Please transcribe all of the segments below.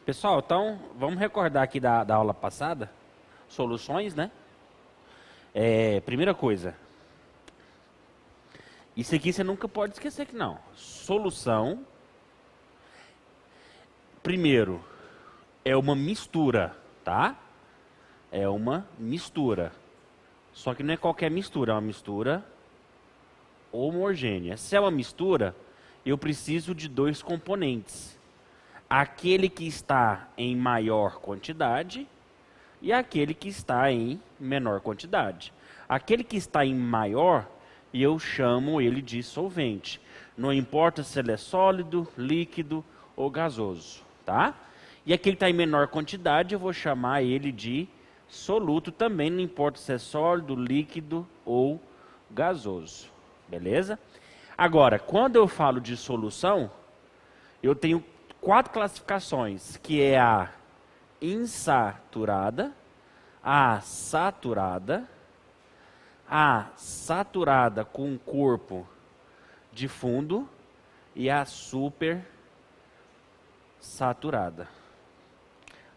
Pessoal, então vamos recordar aqui da aula passada, soluções, né? Primeira coisa, isso aqui você nunca pode esquecer que não. Solução, primeiro, é uma mistura, tá? É uma mistura. Só que não é qualquer mistura, é uma mistura homogênea. Se é uma mistura, eu preciso de dois componentes. Aquele que está em maior quantidade e aquele que está em menor quantidade. Aquele que está em maior, eu chamo ele de solvente. Não importa se ele é sólido, líquido ou gasoso, tá? E aquele que está em menor quantidade, eu vou chamar ele de soluto também, não importa se é sólido, líquido ou gasoso, beleza? Agora, quando eu falo de solução, eu tenho 4 classificações, que é a insaturada, a saturada com corpo de fundo e a supersaturada.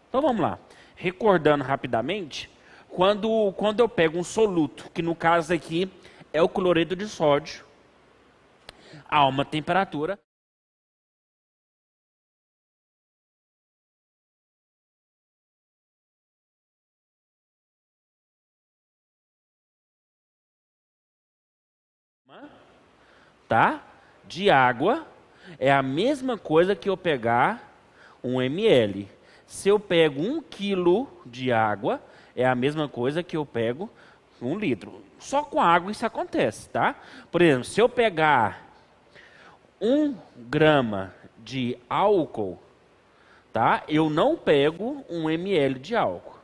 Então vamos lá. Recordando rapidamente, quando eu pego um soluto, que no caso aqui é o cloreto de sódio, a uma temperatura tá? De água, é a mesma coisa que eu pegar 1 ml. Se eu pego 1 quilo de água, é a mesma coisa que eu pego 1 litro. Só com água isso acontece, tá? Por exemplo, se eu pegar 1 grama de álcool, tá? Eu não pego 1 ml de álcool.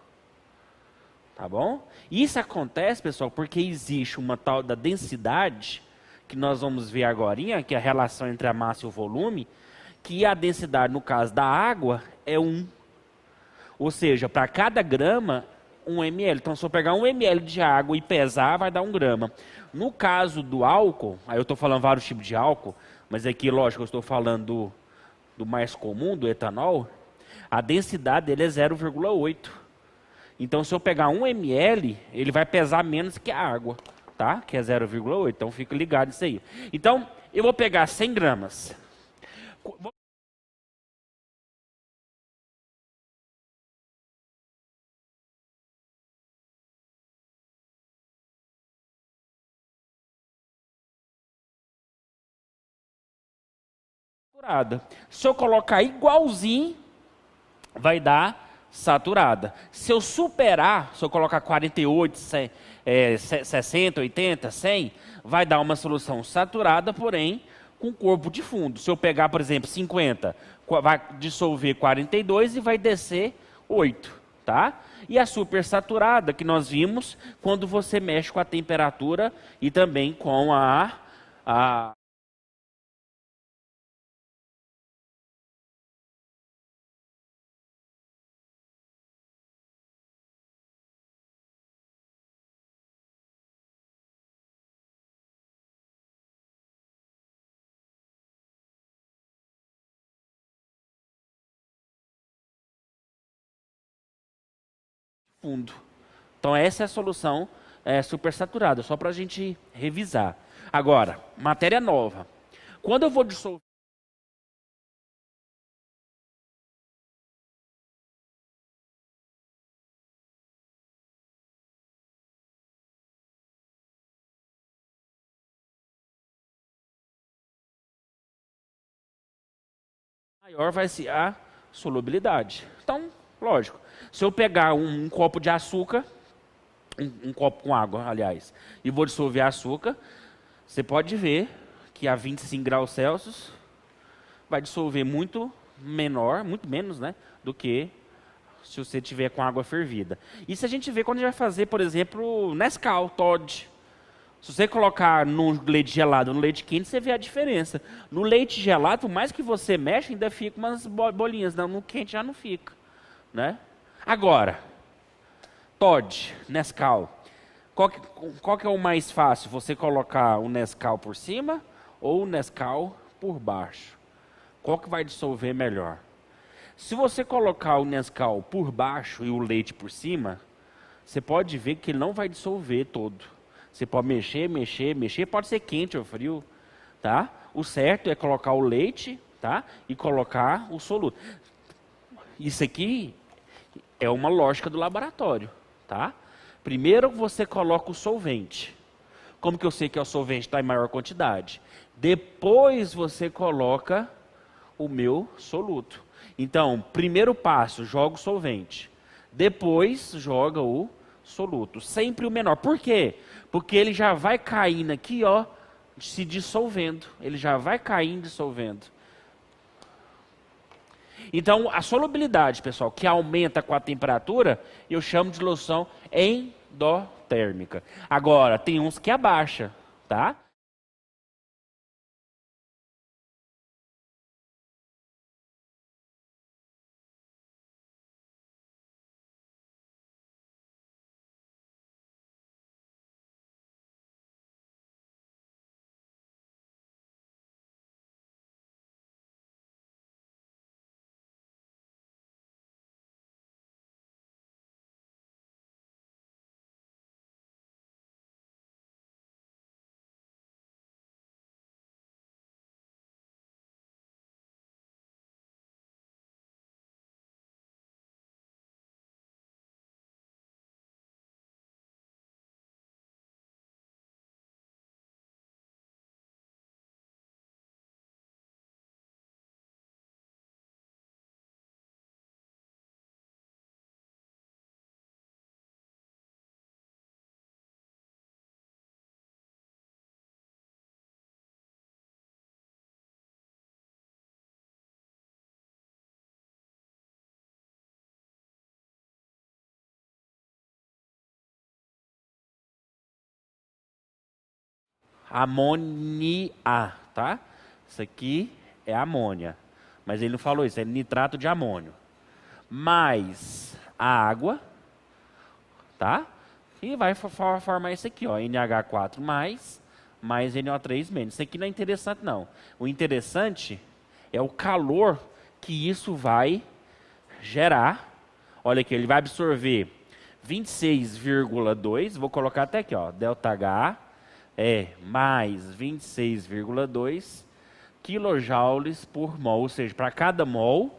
Tá bom? Isso acontece, pessoal, porque existe uma tal da densidade, que nós vamos ver agora, que é a relação entre a massa e o volume, que a densidade, no caso da água, é 1. Ou seja, para cada grama, 1 ml. Então, se eu pegar 1 ml de água e pesar, vai dar 1 grama. No caso do álcool, aí eu estou falando vários tipos de álcool, mas aqui, lógico, eu estou falando do mais comum, do etanol, a densidade dele é 0,8. Então, se eu pegar 1 ml, ele vai pesar menos que a água, tá? Que é 0,8. Então, fica ligado isso aí. Então, eu vou pegar 100 gramas. Se eu colocar igualzinho, vai dar saturada. Se eu superar, se eu colocar 48, 60, 80, 100, vai dar uma solução saturada, porém com corpo de fundo. Se eu pegar, por exemplo, 50, vai dissolver 42 e vai descer 8, tá? E a supersaturada, que nós vimos quando você mexe com a temperatura e também com a fundo. Então essa é a solução supersaturada, só para a gente revisar. Agora, matéria nova. Quando eu vou dissolver, maior vai ser a solubilidade. Então, lógico, se eu pegar um copo de açúcar, um copo com água, aliás, e vou dissolver açúcar, você pode ver que a 25 graus Celsius vai dissolver muito menor, muito menos, né, do que se você tiver com água fervida. Isso a gente vê quando a gente vai fazer, por exemplo, Nescau, Toddy. Se você colocar no leite gelado ou no leite quente, você vê a diferença. No leite gelado, por mais que você mexa, ainda fica umas bolinhas. No quente já não fica, né? Agora, Toddy, Nescau. Qual que é o mais fácil? Você colocar o Nescau por cima ou o Nescau por baixo? Qual que vai dissolver melhor? Se você colocar o Nescau por baixo e o leite por cima, você pode ver que ele não vai dissolver todo. Você pode mexer, pode ser quente ou frio, tá? O certo é colocar o leite, tá? E colocar o soluto. Isso aqui é uma lógica do laboratório, tá? Primeiro você coloca o solvente. Como que eu sei que o solvente está em maior quantidade? Depois você coloca o meu soluto. Então, primeiro passo, joga o solvente. Depois joga o soluto. Sempre o menor. Por quê? Porque ele já vai caindo aqui, ó, se dissolvendo. Ele já vai caindo dissolvendo. Então, a solubilidade, pessoal, que aumenta com a temperatura, eu chamo de solução endotérmica. Agora, tem uns que abaixa, tá? Amonia, tá? Isso aqui é amônia. Mas ele não falou isso, é nitrato de amônio. Mais a água, tá? E vai formar isso aqui, ó, NH4 mais NO3 menos. Isso aqui não é interessante, não. O interessante é o calor que isso vai gerar. Olha aqui, ele vai absorver 26,2, vou colocar até aqui, ó, ΔH é mais 26,2 quilojoules por mol, ou seja, para cada mol,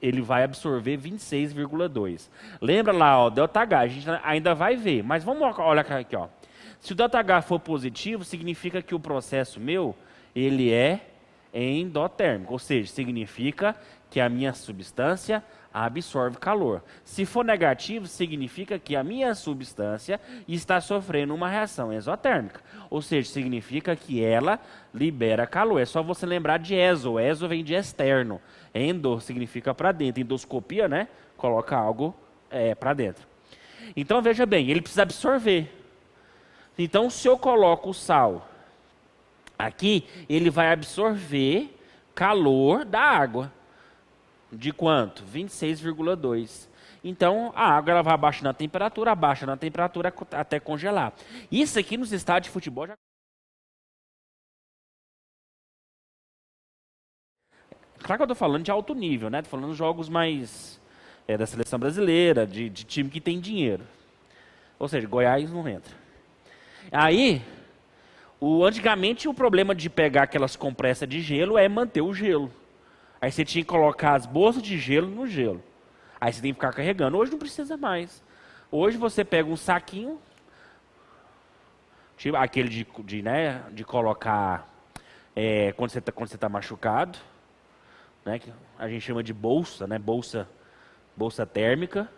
ele vai absorver 26,2. Lembra lá, ó, ΔH, a gente ainda vai ver, mas vamos olhar aqui, ó. Se o ΔH for positivo, significa que o processo meu, ele é endotérmico, ou seja, significa que a minha substância absorve calor. Se for negativo, significa que a minha substância está sofrendo uma reação exotérmica, ou seja, significa que ela libera calor. É só você lembrar de exo. Exo vem de externo. Endo significa para dentro. Endoscopia, né? Coloca algo para dentro. Então, veja bem, ele precisa absorver. Então, se eu coloco o sal aqui, ele vai absorver calor da água. De quanto? 26,2. Então, a água ela vai abaixa na temperatura até congelar. Isso aqui nos estádios de futebol já... Claro que eu estou falando de alto nível, né? Estou falando de jogos mais da seleção brasileira, de time que tem dinheiro. Ou seja, Goiás não entra. Aí, antigamente o problema de pegar aquelas compressas de gelo é manter o gelo. Aí você tinha que colocar as bolsas de gelo no gelo. Aí você tem que ficar carregando. Hoje não precisa mais. Hoje você pega um saquinho, tipo aquele de colocar quando você tá machucado, né? Que a gente chama de bolsa, né? Bolsa térmica.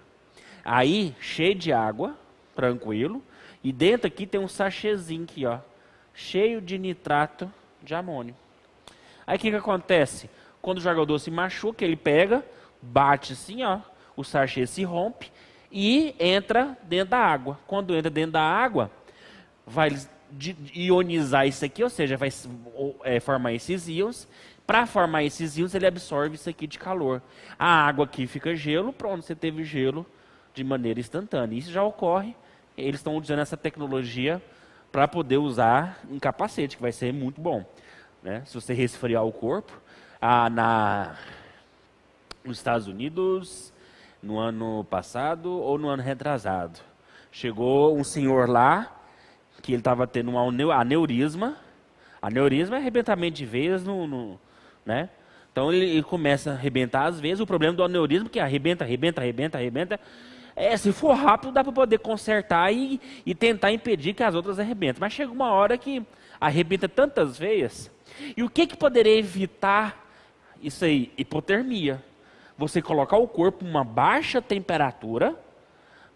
Aí, cheio de água, tranquilo. E dentro aqui tem um sachêzinho aqui, ó, cheio de nitrato de amônio. Aí o que acontece? Quando o jogador se machuca, ele pega, bate assim, ó, o sachê se rompe e entra dentro da água. Quando entra dentro da água, vai ionizar isso aqui, ou seja, vai formar esses íons. Para formar esses íons, ele absorve isso aqui de calor. A água aqui fica gelo, pronto, você teve gelo de maneira instantânea. Isso já ocorre, eles estão usando essa tecnologia para poder usar em capacete, que vai ser muito bom. Né? Se você resfriar o corpo, nos Estados Unidos, no ano passado ou no ano retrasado, chegou um senhor lá, que ele estava tendo um aneurisma. Aneurisma é arrebentamento de veias, né? Então ele começa a arrebentar as veias. O problema do aneurisma é que arrebenta. Se for rápido, dá para poder consertar e tentar impedir que as outras arrebentem. Mas chega uma hora que arrebenta tantas veias. E o que poderia evitar isso aí? Hipotermia. Você colocar o corpo em uma baixa temperatura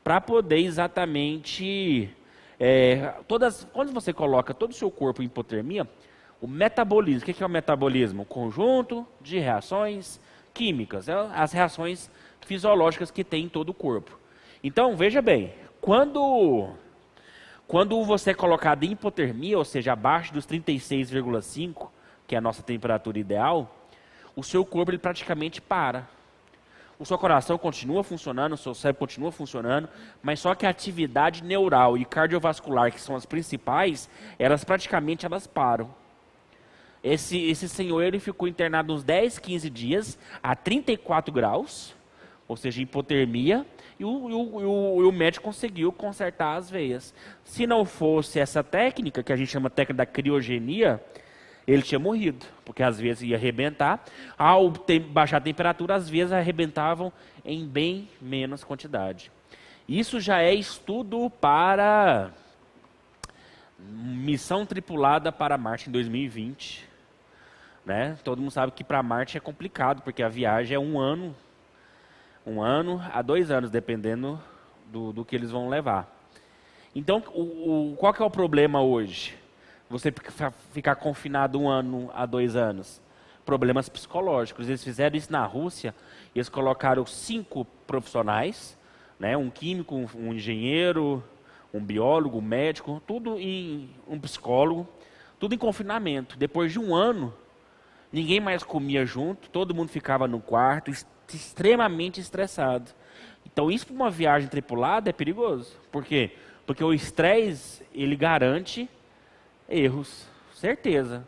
para poder exatamente... quando você coloca todo o seu corpo em hipotermia, o metabolismo, o que é o metabolismo? O conjunto de reações químicas, as reações fisiológicas que tem em todo o corpo. Então, veja bem, quando você é colocado em hipotermia, ou seja, abaixo dos 36,5, que é a nossa temperatura ideal, o seu corpo ele praticamente para. O seu coração continua funcionando, o seu cérebro continua funcionando, mas só que a atividade neural e cardiovascular, que são as principais, elas param. Esse senhor ele ficou internado uns 10, 15 dias, a 34 graus, ou seja, hipotermia, e o médico conseguiu consertar as veias. Se não fosse essa técnica, que a gente chama técnica da criogenia, ele tinha morrido, porque às vezes ia arrebentar. Ao baixar a temperatura, às vezes arrebentavam em bem menos quantidade. Isso já é estudo para missão tripulada para Marte em 2020. Né? Todo mundo sabe que para Marte é complicado, porque a viagem é 1 ano a 2 anos, dependendo do que eles vão levar. Então, qual que é o problema hoje? Você ficar confinado 1 ano a 2 anos. Problemas psicológicos. Eles fizeram isso na Rússia. Eles colocaram 5 profissionais, né? Um químico, um engenheiro, um biólogo, um médico, um psicólogo, tudo em confinamento. Depois de 1 ano, ninguém mais comia junto, todo mundo ficava no quarto, extremamente estressado. Então isso para uma viagem tripulada é perigoso. Por quê? Porque o estresse, ele garante erros, certeza,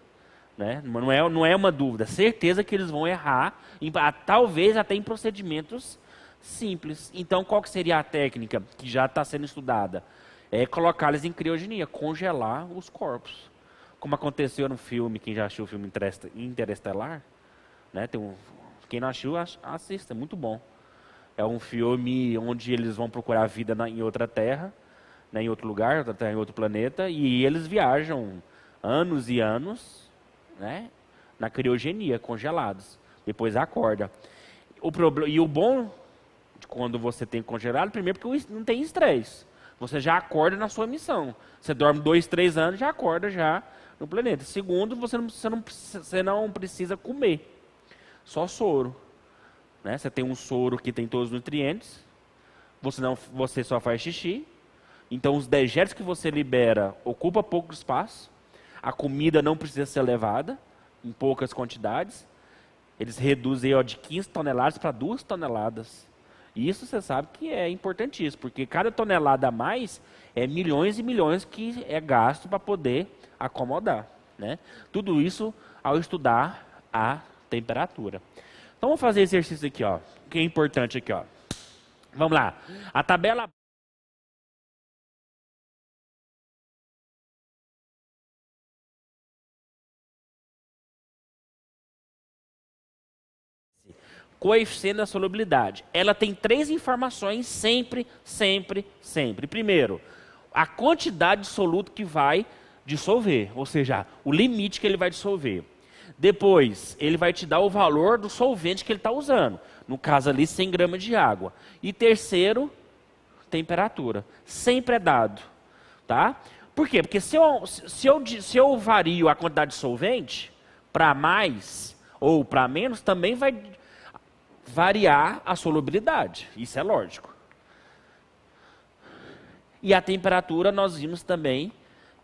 né? Não é uma dúvida, certeza que eles vão errar, talvez até em procedimentos simples. Então, qual que seria a técnica que já está sendo estudada? É colocá-los em criogenia, congelar os corpos, como aconteceu no filme. Quem já assistiu o filme Interestelar, né? Quem não assistiu, assista, é muito bom. É um filme onde eles vão procurar vida em outra terra, né, em outro lugar, em outro planeta, e eles viajam anos e anos, né, na criogenia, congelados. Depois acorda. E o bom de quando você tem congelado, primeiro porque não tem estresse. Você já acorda na sua missão. Você dorme 2, 3 anos, já acorda já no planeta. Segundo, você não precisa comer. Só soro. Né? Você tem um soro que tem todos os nutrientes. Você só faz xixi. Então, os dejetos que você libera ocupam pouco espaço. A comida não precisa ser levada em poucas quantidades. Eles reduzem de 15 toneladas para 2 toneladas. E isso você sabe que é importantíssimo, porque cada tonelada a mais é milhões e milhões que é gasto para poder acomodar. Né? Tudo isso ao estudar a temperatura. Então, vamos fazer esse exercício aqui, ó, que é importante aqui. Ó. Vamos lá. A tabela... Coeficiente da solubilidade. Ela tem 3 informações sempre. Primeiro, a quantidade de soluto que vai dissolver, ou seja, o limite que ele vai dissolver. Depois, ele vai te dar o valor do solvente que ele está usando. No caso ali, 100 gramas de água. E terceiro, temperatura. Sempre é dado. Tá? Por quê? Porque se eu vario a quantidade de solvente para mais ou para menos, também vai variar a solubilidade. Isso é lógico. E a temperatura, nós vimos também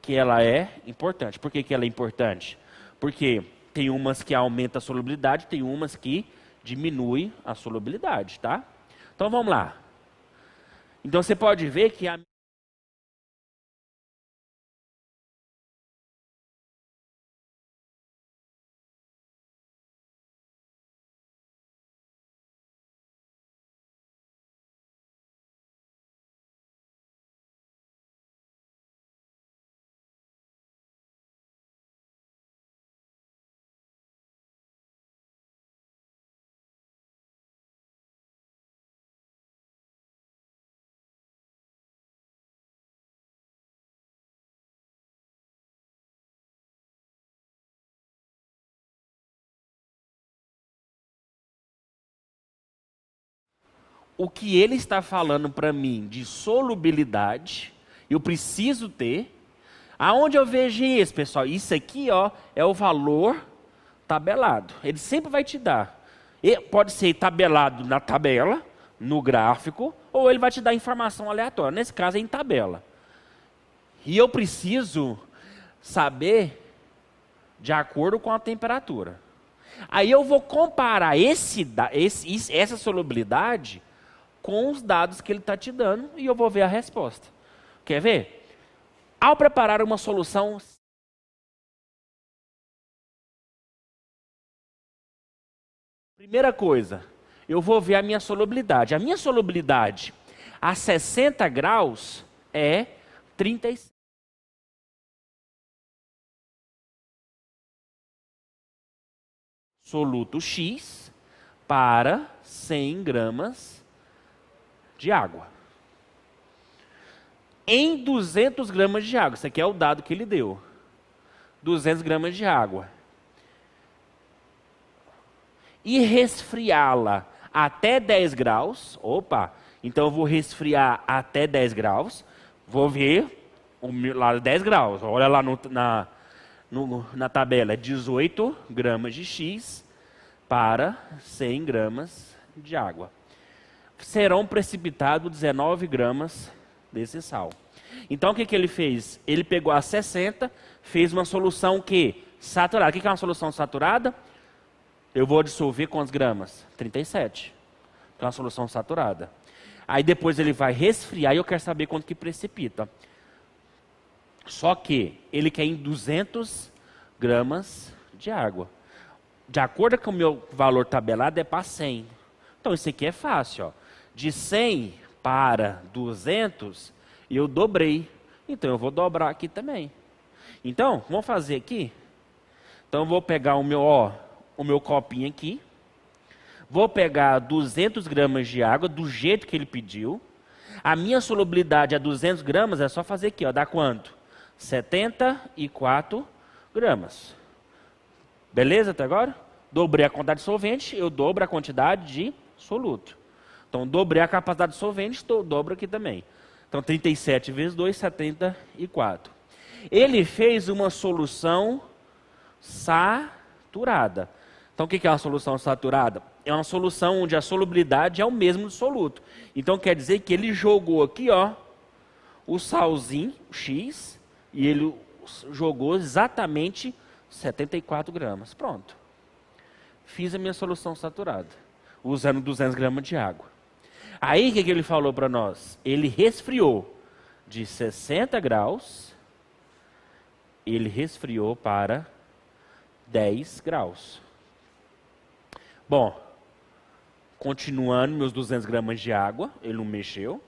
que ela é importante. Por que ela é importante? Porque tem umas que aumentam a solubilidade, tem umas que diminuem a solubilidade, tá? Então vamos lá. Então você pode ver que o que ele está falando para mim de solubilidade, eu preciso ter. Aonde eu vejo isso, pessoal? Isso aqui, ó, é o valor tabelado. Ele sempre vai te dar. E pode ser tabelado na tabela, no gráfico, ou ele vai te dar informação aleatória. Nesse caso é em tabela. E eu preciso saber de acordo com a temperatura. Aí eu vou comparar essa solubilidade com os dados que ele está te dando e eu vou ver a resposta. Quer ver? Ao preparar uma solução, primeira coisa, eu vou ver a minha solubilidade. A minha solubilidade a 60 graus é 36. Soluto X para 100 gramas de água. Em 200 gramas de água. Isso aqui é o dado que ele deu. 200 gramas de água. E resfriá-la até 10 graus. Opa, então eu vou resfriar até 10 graus. Vou ver lá 10 graus. Olha lá na tabela. 18 gramas de X para 100 gramas de água. Serão precipitados 19 gramas desse sal. Então o que ele fez? Ele pegou a 60, fez uma solução que? Saturada. O que é uma solução saturada? Eu vou dissolver quantas gramas? 37. Então é uma solução saturada. Aí depois ele vai resfriar e eu quero saber quanto que precipita. Só que ele quer em 200 gramas de água. De acordo com o meu valor tabelado é para 100. Então isso aqui é fácil, ó. De 100 para 200, eu dobrei. Então eu vou dobrar aqui também. Então, vamos fazer aqui. Então eu vou pegar o meu copinho aqui. Vou pegar 200 gramas de água, do jeito que ele pediu. A minha solubilidade a 200 gramas é só fazer aqui, ó. Dá quanto? 74 gramas. Beleza até agora? Dobrei a quantidade de solvente, eu dobro a quantidade de soluto. Então, dobrei a capacidade de solvente, dobro aqui também. Então, 37 vezes 2, 74. Ele fez uma solução saturada. Então, o que é uma solução saturada? É uma solução onde a solubilidade é o mesmo do soluto. Então, quer dizer que ele jogou aqui, ó, o salzinho, o X, e ele jogou exatamente 74 gramas. Pronto. Fiz a minha solução saturada, usando 200 gramas de água. Aí, o que ele falou para nós? Ele resfriou de 60 graus, ele resfriou para 10 graus. Bom, continuando meus 200 gramas de água, ele não mexeu.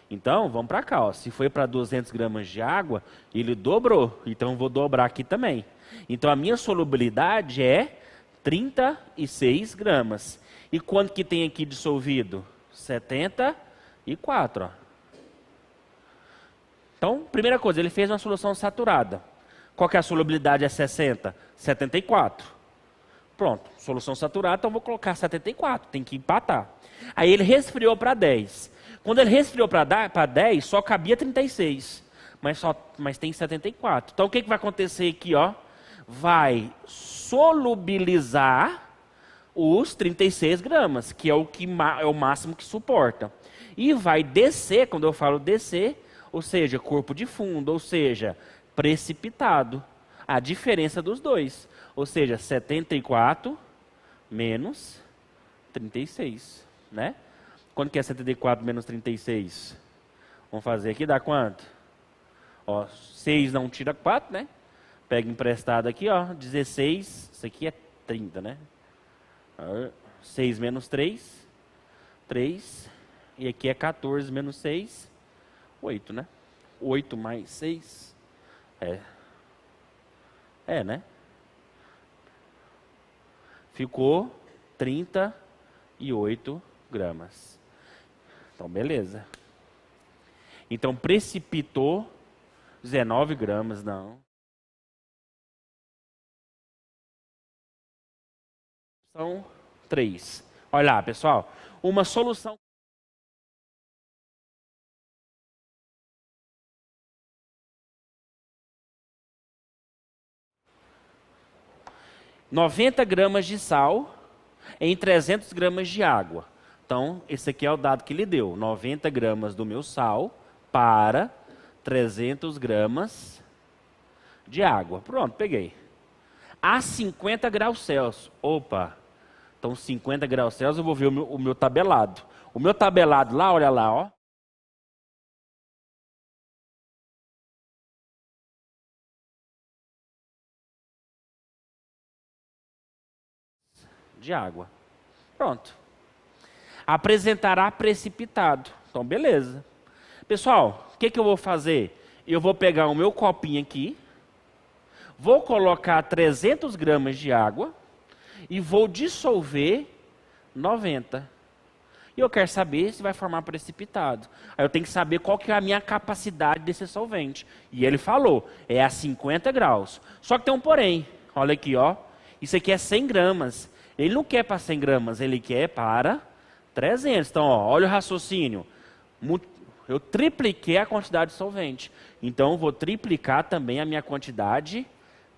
Então, vamos para cá, ó. Se foi para 200 gramas de água, ele dobrou. Então, eu vou dobrar aqui também. Então, a minha solubilidade é 36 gramas. E quanto que tem aqui dissolvido? 74. Ó. Então, primeira coisa, ele fez uma solução saturada. Qual que é a solubilidade? É 60? 74. Pronto, solução saturada, então eu vou colocar 74, tem que empatar. Aí ele resfriou para 10. Quando ele resfriou para 10, só cabia 36, mas tem 74. Então o que vai acontecer aqui? Ó? Vai solubilizar os 36 gramas, que é o máximo que suporta. E vai descer, quando eu falo descer, ou seja, corpo de fundo, ou seja, precipitado. A diferença dos dois. Ou seja, 74 menos 36, né? Quanto que é 74 menos 36? Vamos fazer aqui, dá quanto? Ó, 6 não tira 4, né? Pega emprestado aqui, ó, 16, isso aqui é 30, né? 6 menos 3, 3, e aqui é 14 menos 6, 8, né? 8 mais 6, né? Ficou 38 gramas. Então, beleza. Então, precipitou 19 gramas, não. São 3. Olha lá, pessoal. Uma solução. ...90 gramas de sal em 300 gramas de água. Então, esse aqui é o dado que ele deu. 90 gramas do meu sal para 300 gramas de água. Pronto, peguei. A 50 graus Celsius. Opa! Então, 50 graus Celsius, eu vou ver o meu tabelado. O meu tabelado lá, olha lá, ó. De água. Pronto. Apresentará precipitado. Então, beleza. Pessoal, o que eu vou fazer? Eu vou pegar o meu copinho aqui, vou colocar 300 gramas de água e vou dissolver 90. E eu quero saber se vai formar precipitado. Aí eu tenho que saber qual que é a minha capacidade desse solvente. E ele falou, é a 50 graus. Só que tem um porém. Olha aqui, ó. Isso aqui é 100 gramas. Ele não quer para 100 gramas, ele quer para 300. Então, ó, olha o raciocínio. Eu tripliquei a quantidade de solvente. Então, eu vou triplicar também a minha quantidade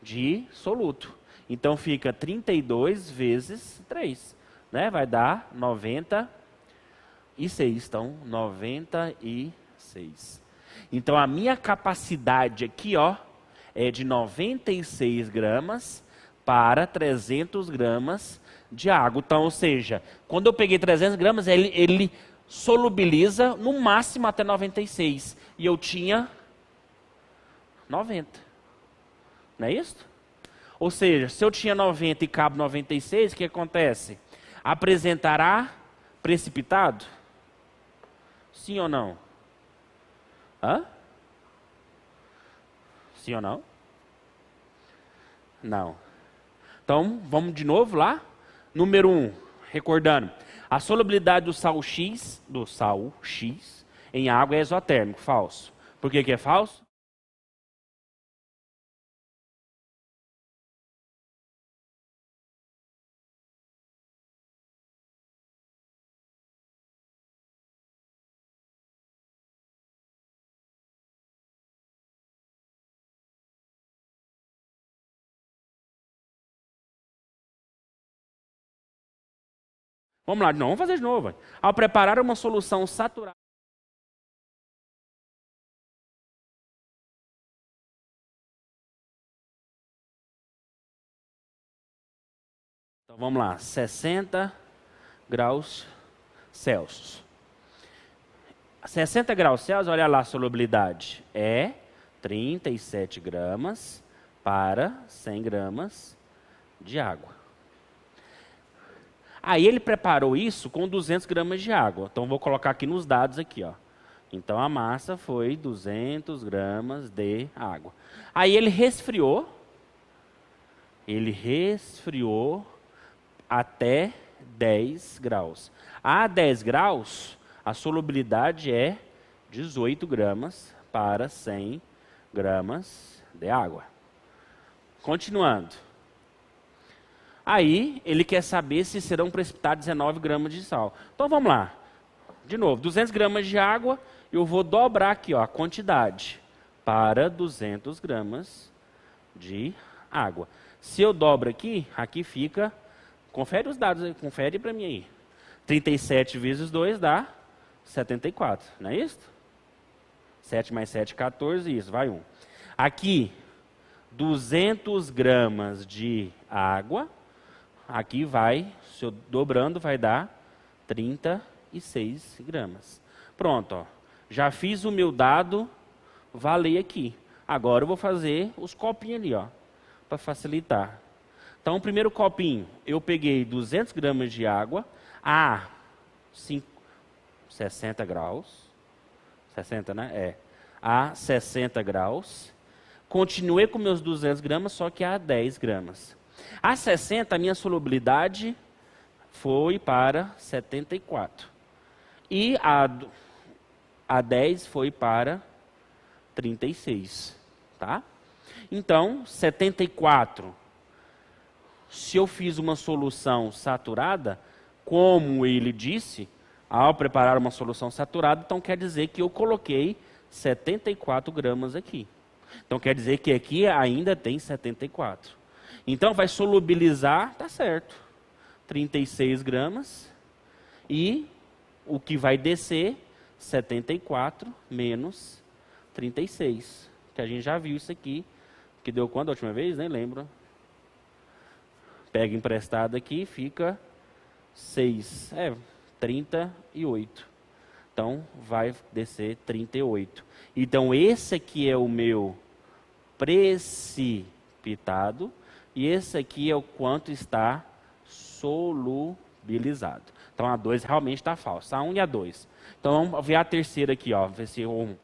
de soluto. Então, fica 32 vezes 3. Né? Vai dar 96. Então, 96. Então, a minha capacidade aqui, ó, é de 96 gramas para 300 gramas de água. Então, ou seja, quando eu peguei 300 gramas, ele solubiliza no máximo até 96. E eu tinha 90. Não é isso? Ou seja, se eu tinha 90 e cabe 96, o que acontece? Apresentará precipitado? Sim ou não? Hã? Sim ou não? Não. Então, vamos de novo lá. Número 1, recordando. A solubilidade do sal X em água é exotérmico. Falso. Por que é falso? Vamos lá, não, vamos fazer de novo. Ao preparar uma solução saturada. Então vamos lá, 60 graus Celsius. 60 graus Celsius, olha lá a solubilidade. É 37 gramas para 100 gramas de água. Aí ele preparou isso com 200 gramas de água. Então vou colocar aqui nos dados aqui, ó. Então a massa foi 200 gramas de água. Aí ele resfriou. Ele resfriou até 10 graus. A 10 graus, a solubilidade é 18 gramas para 100 gramas de água. Continuando. Aí, ele quer saber se serão precipitados 19 gramas de sal. Então, vamos lá. De novo, 200 gramas de água, eu vou dobrar aqui, ó, a quantidade para 200 gramas de água. Se eu dobro aqui, aqui fica... Confere os dados aí, confere para mim aí. 37 vezes 2 dá 74, não é isso? 7 mais 7, 14, isso, vai 1. Aqui, 200 gramas de água... Aqui vai, se eu dobrando, vai dar 36. 36 gramas. Pronto, ó. Já fiz o meu dado valer aqui. Agora eu vou fazer os copinhos ali, ó, para facilitar. Então, o primeiro copinho, eu peguei 200 gramas de água a 60 graus. 60, né? É. A 60 graus. Continuei com meus 200 gramas, só que a 10 gramas. A 60, a minha solubilidade foi para 74. E a 10 foi para 36, tá? Então, 74, se eu fiz uma solução saturada, como ele disse, ao preparar uma solução saturada, então quer dizer que eu coloquei 74 gramas aqui. Então quer dizer que aqui ainda tem 74. Então vai solubilizar, tá certo, 36 gramas. E o que vai descer, 74 menos 36. Que a gente já viu isso aqui. Que deu quando a última vez? Nem lembro. Pega emprestado aqui, fica 6. 38. Então, vai descer 38. Então, esse aqui é o meu precipitado. E esse aqui é o quanto está solubilizado. Então, a 2 realmente está falsa. A 1 e a 2. Então, vamos ver a terceira aqui, ó. Ver se eu...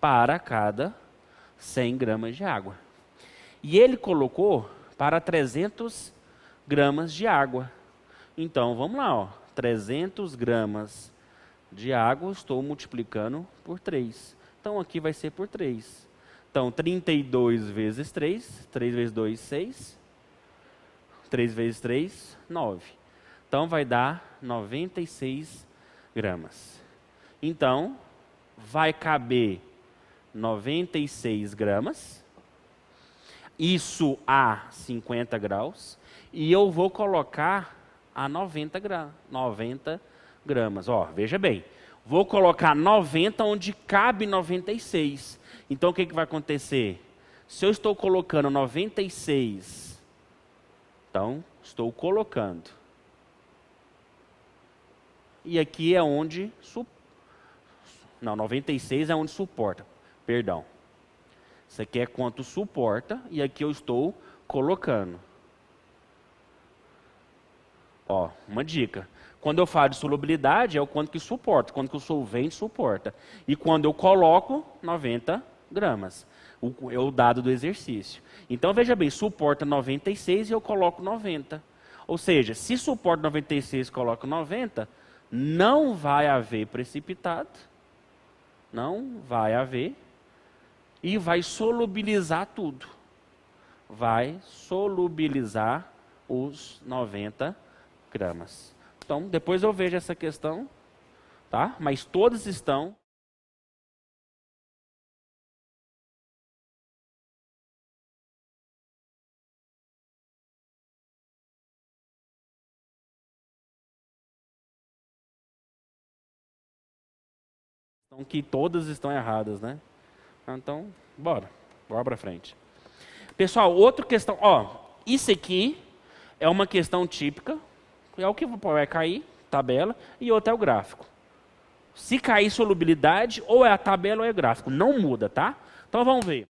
para cada 100 gramas de água. E ele colocou para 300 gramas de água. Então, vamos lá, ó. 300 gramas de água, estou multiplicando por 3. Então, aqui vai ser por 3. Então, 32 vezes 3. 3 vezes 2, 6. 3 vezes 3, 9. Então, vai dar 96 gramas. Então, vai caber 96 gramas. Isso a 50 graus. E eu vou colocar a 90 gramas. Ó, veja bem. Vou colocar 90 onde cabe 96. Então, o que vai acontecer? Se eu estou colocando 96, então, estou colocando. E aqui é onde... Não, 96 é onde suporta. Perdão. Isso aqui é quanto suporta e aqui eu estou colocando. Ó, uma dica. Quando eu falo de solubilidade, é o quanto que suporta, quanto que o solvente suporta. E quando eu coloco, 90 gramas. É o dado do exercício. Então, veja bem, suporta 96 e eu coloco 90. Ou seja, se suporta 96 e coloco 90, não vai haver precipitado. Não vai haver. E vai solubilizar tudo. Vai solubilizar os 90 gramas. Então, depois eu vejo essa questão, tá? Mas todas estão... que todas estão erradas, né? Então, bora para frente. Pessoal, outra questão, ó, isso aqui é uma questão típica, é o que vai cair, tabela, e outra é o gráfico. Se cair solubilidade, ou é a tabela ou é o gráfico, não muda, tá? Então vamos ver.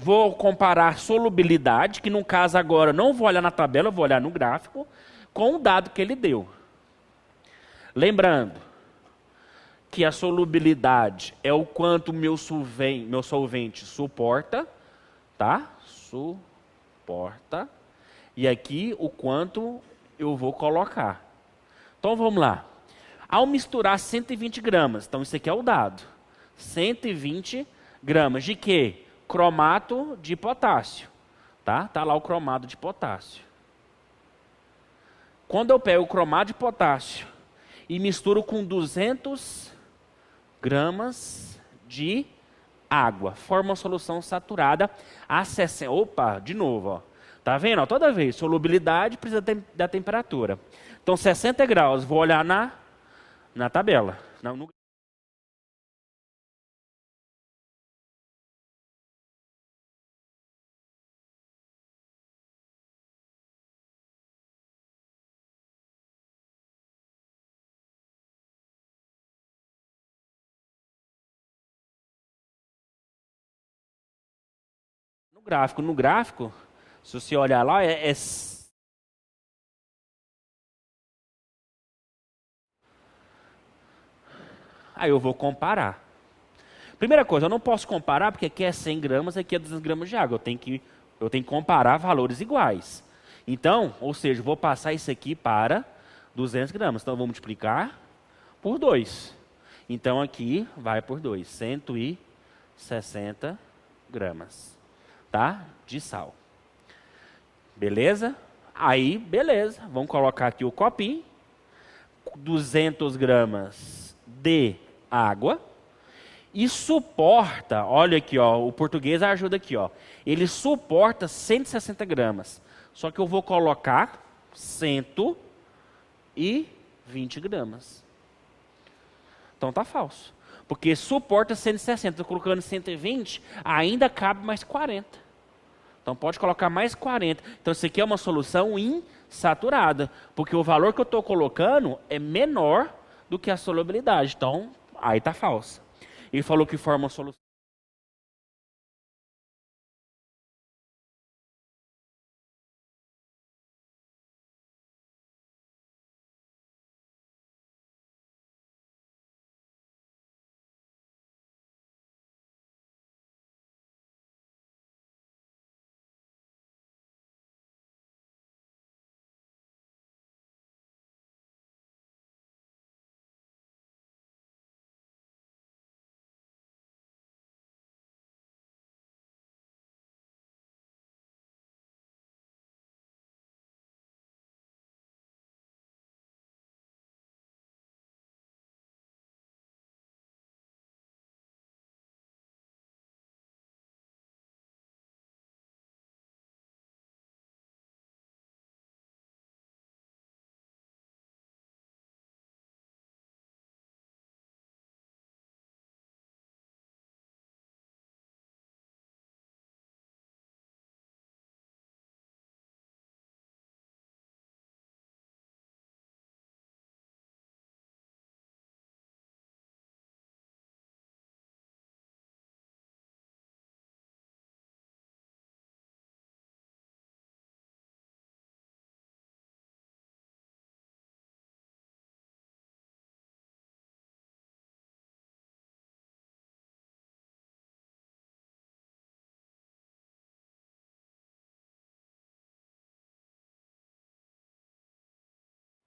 Vou comparar solubilidade, que no caso agora eu não vou olhar na tabela, eu vou olhar no gráfico, com o dado que ele deu. Lembrando que a solubilidade é o quanto meu solvente suporta, tá? Suporta. E aqui o quanto eu vou colocar. Então vamos lá. Ao misturar 120 gramas, então isso aqui é o dado. 120 gramas de quê? Cromato de potássio. Tá? Tá lá o cromato de potássio. Quando eu pego o cromato de potássio e misturo com 200 gramas de água, forma uma solução saturada a 60. Opa, de novo, ó. Tá vendo? Ó, toda vez, solubilidade precisa da temperatura. Então, 60 graus, vou olhar na tabela. No gráfico, se você olhar lá, aí eu vou comparar. Primeira coisa, eu não posso comparar porque aqui é 100 gramas, aqui é 200 gramas de água. Eu tenho que comparar valores iguais. Então, ou seja, eu vou passar isso aqui para 200 gramas. Então, eu vou multiplicar por 2. Então, aqui vai por 2. 160 gramas, tá? De sal. Beleza? Aí, beleza. Vamos colocar aqui o copinho. 200 gramas de água. E suporta, olha aqui, ó, o português ajuda aqui, ó. Ele suporta 160 gramas. Só que eu vou colocar 120 gramas. Então tá falso. Porque suporta 160, estou colocando 120, ainda cabe mais 40. Então pode colocar mais 40. Então isso aqui é uma solução insaturada. Porque o valor que eu estou colocando é menor do que a solubilidade. Então aí tá falso. Ele falou que forma uma solução.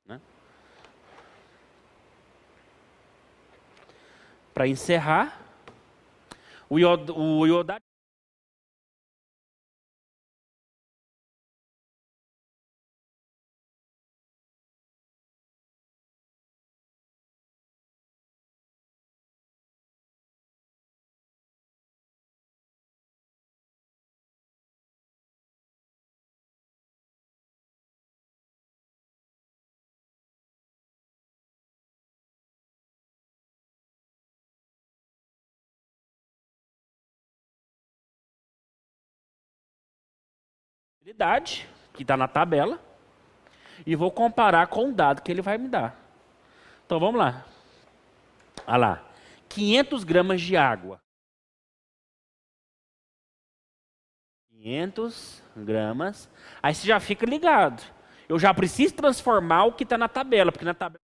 Né? Para encerrar, o iodato. Que está na tabela, e vou comparar com o dado que ele vai me dar. Então vamos lá. Olha lá. 500 gramas de água. 500 gramas. Aí você já fica ligado. Eu já preciso transformar o que está na tabela, porque na tabela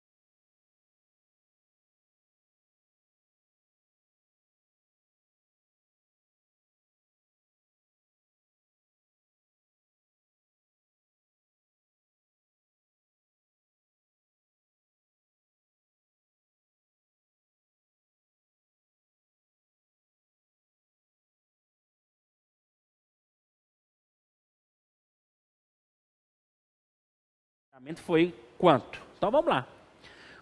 foi quanto? Então vamos lá.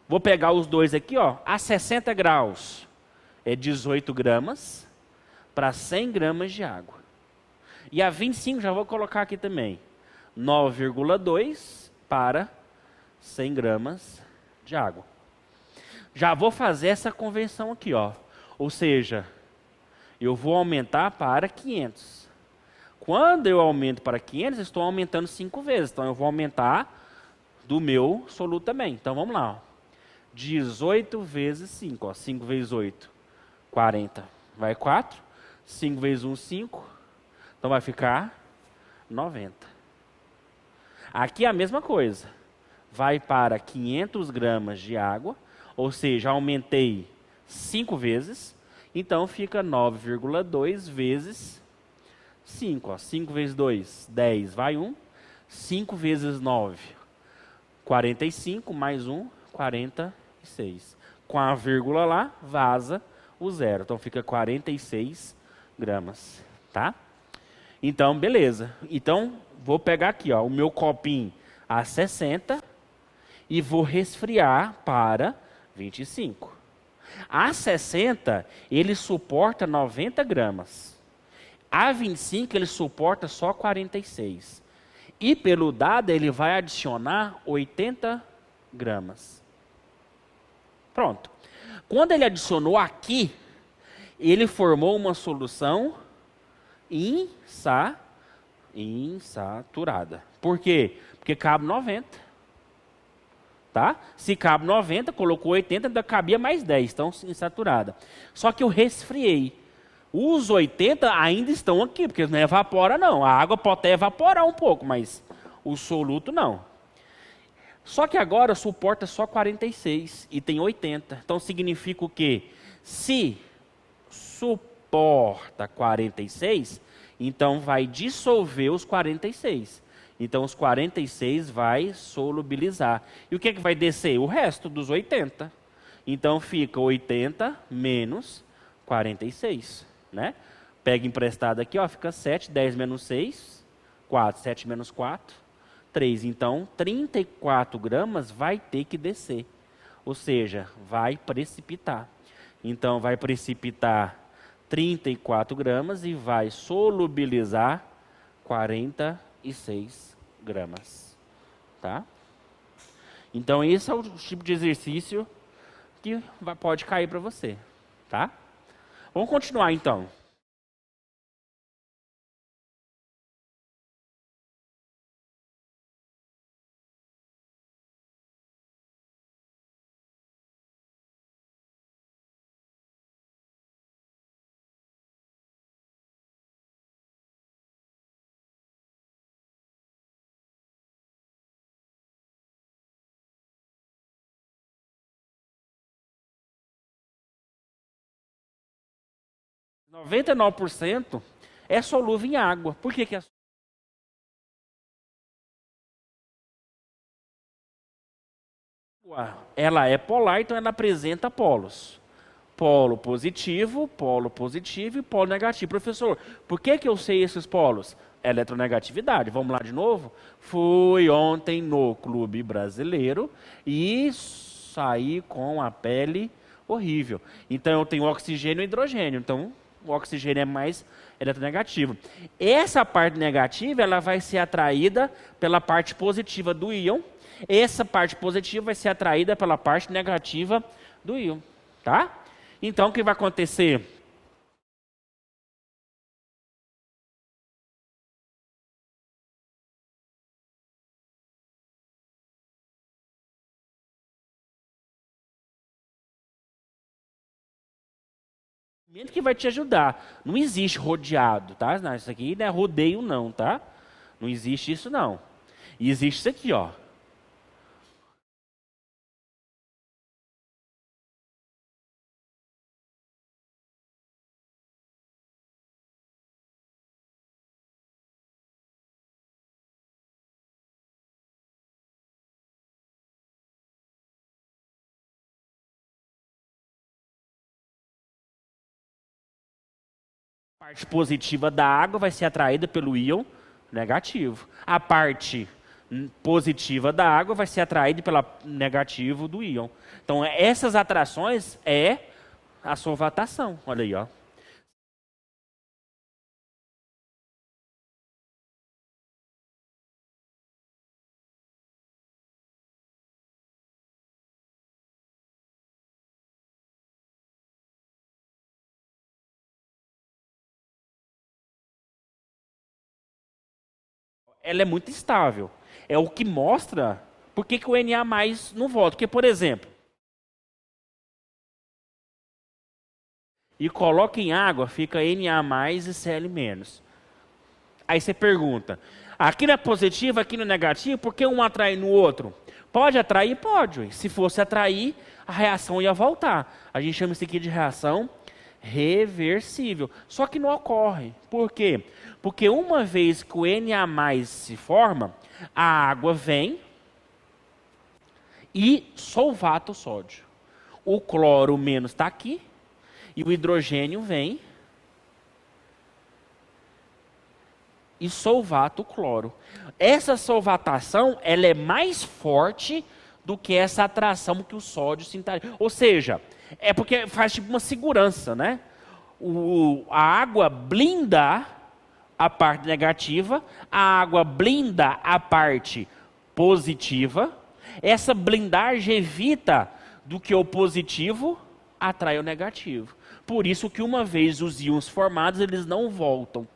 Vou pegar os dois aqui, ó. A 60 graus é 18 gramas para 100 gramas de água. E a 25 já vou colocar aqui também. 9,2 para 100 gramas de água. Já vou fazer essa conversão aqui, ó. Ou seja, eu vou aumentar para 500. Quando eu aumento para 500, estou aumentando 5 vezes. Então eu vou aumentar do meu soluto também. Então vamos lá, ó. 18 vezes 5, ó. 5 vezes 8, 40. Vai 4. 5 vezes 1, 5. Então vai ficar 90. Aqui é a mesma coisa. Vai para 500 gramas de água, ou seja, aumentei 5 vezes, então fica 9,2 vezes 5. Ó. 5 vezes 2, 10, vai 1. 5 vezes 9, 45, mais 1, 46. Com a vírgula lá, vaza o zero. Então fica 46 gramas, tá? Então, beleza. Então, vou pegar aqui, ó, o meu copinho a 60 e vou resfriar para 25. A 60, ele suporta 90 gramas. A 25, ele suporta só 46. E pelo dado, ele vai adicionar 80 gramas. Pronto. Quando ele adicionou aqui, ele formou uma solução insaturada. Por quê? Porque cabe 90. Tá? Se cabe 90, colocou 80, ainda cabia mais 10, então insaturada. Só que eu resfriei. Os 80 ainda estão aqui, porque não evapora não. A água pode até evaporar um pouco, mas o soluto não. Só que agora suporta só 46 e tem 80. Então significa o quê? Se suporta 46, então vai dissolver os 46. Então os 46 vai solubilizar. E o que é que vai descer? O resto dos 80. Então fica 80 menos 46, né? Pega emprestado aqui, ó, fica 7, 10 menos 6, 4, 7 menos 4, 3. Então 34 gramas vai ter que descer. Ou seja, vai precipitar. Então vai precipitar 34 gramas e vai solubilizar 46 gramas. Tá? Então esse é o tipo de exercício que pode cair para você. Tá? Vamos continuar então. R$ 99% é solúvel em água. Por que que é? Ela é polar, então ela apresenta polos. Polo positivo e polo negativo. Professor, por que que eu sei esses polos? Eletronegatividade. Vamos lá de novo? Fui ontem no clube brasileiro e saí com a pele horrível. Então eu tenho oxigênio e hidrogênio. Então o oxigênio é mais eletronegativo. Essa parte negativa ela vai ser atraída pela parte positiva do íon. Essa parte positiva vai ser atraída pela parte negativa do íon. Tá? Então, o que vai acontecer? Que vai te ajudar. Não existe rodeado, tá? Não, isso aqui não é rodeio não, tá? Não existe isso não. E existe isso aqui, ó. A parte positiva da água vai ser atraída pelo íon negativo. A parte positiva da água vai ser atraída pelo negativo do íon. Então, essas atrações é a solvatação. Olha aí, ó. Ela é muito estável. É o que mostra por que o Na não volta. Porque, por exemplo, e coloca em água, fica Na e Cl-. Aí você pergunta, aqui na positiva, aqui no negativo, por que um atrai no outro? Pode atrair? Pode. Ué. Se fosse atrair, a reação ia voltar. A gente chama isso aqui de reação reversível. Só que não ocorre. Por quê? Porque uma vez que o Na+ se forma, a água vem e solvata o sódio. O cloro menos está aqui e o hidrogênio vem e solvata o cloro. Essa solvatação ela é mais forte do que essa atração que o sódio sinaliza. Ou seja, é porque faz tipo uma segurança, né? A água blinda a parte negativa, a água blinda a parte positiva. Essa blindagem evita do que o positivo atrai o negativo. Por isso que uma vez os íons formados, eles não voltam.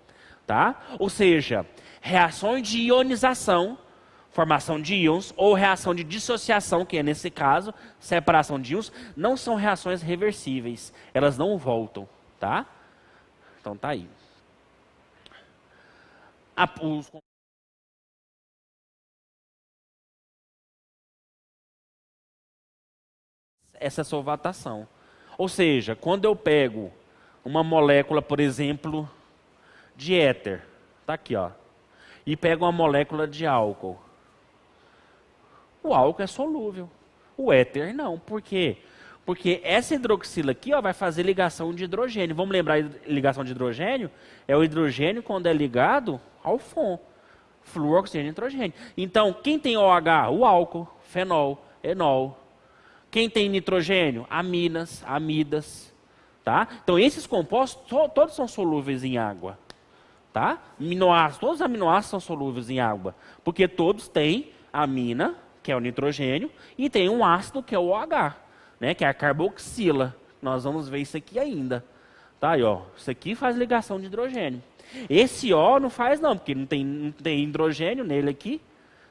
Tá? Ou seja, reações de ionização, formação de íons, ou reação de dissociação, que é nesse caso, separação de íons, não são reações reversíveis. Elas não voltam. Tá? Então tá aí. Essa solvatação. Ou seja, quando eu pego uma molécula, por exemplo, de éter, tá aqui, ó, e pego uma molécula de álcool, o álcool é solúvel, o éter não. Por quê? Porque essa hidroxila aqui, ó, vai fazer ligação de hidrogênio. Vamos lembrar, ligação de hidrogênio é o hidrogênio quando é ligado ao FON, flúor, oxigênio e nitrogênio. Então, quem tem OH? O álcool, fenol, enol. Quem tem nitrogênio? Aminas, amidas. Tá? Então, esses compostos, todos são solúveis em água. Tá? Aminoácidos, todos os aminoácidos são solúveis em água. Porque todos têm amina, que é o nitrogênio, e tem um ácido, que é o OH, né? Que é a carboxila. Nós vamos ver isso aqui ainda. Tá? Aí, ó, isso aqui faz ligação de hidrogênio. Esse O não faz não, porque não tem hidrogênio nele aqui.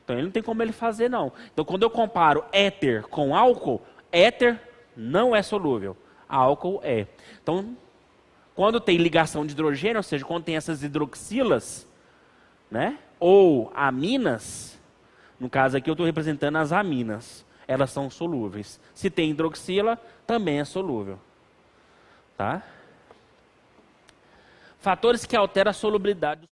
Então ele não tem como ele fazer não. Então quando eu comparo éter com álcool, éter não é solúvel, álcool é. Então quando tem ligação de hidrogênio, ou seja, quando tem essas hidroxilas, né, ou aminas, no caso aqui eu estou representando as aminas, elas são solúveis. Se tem hidroxila, também é solúvel. Tá? Fatores que alteram a solubilidade.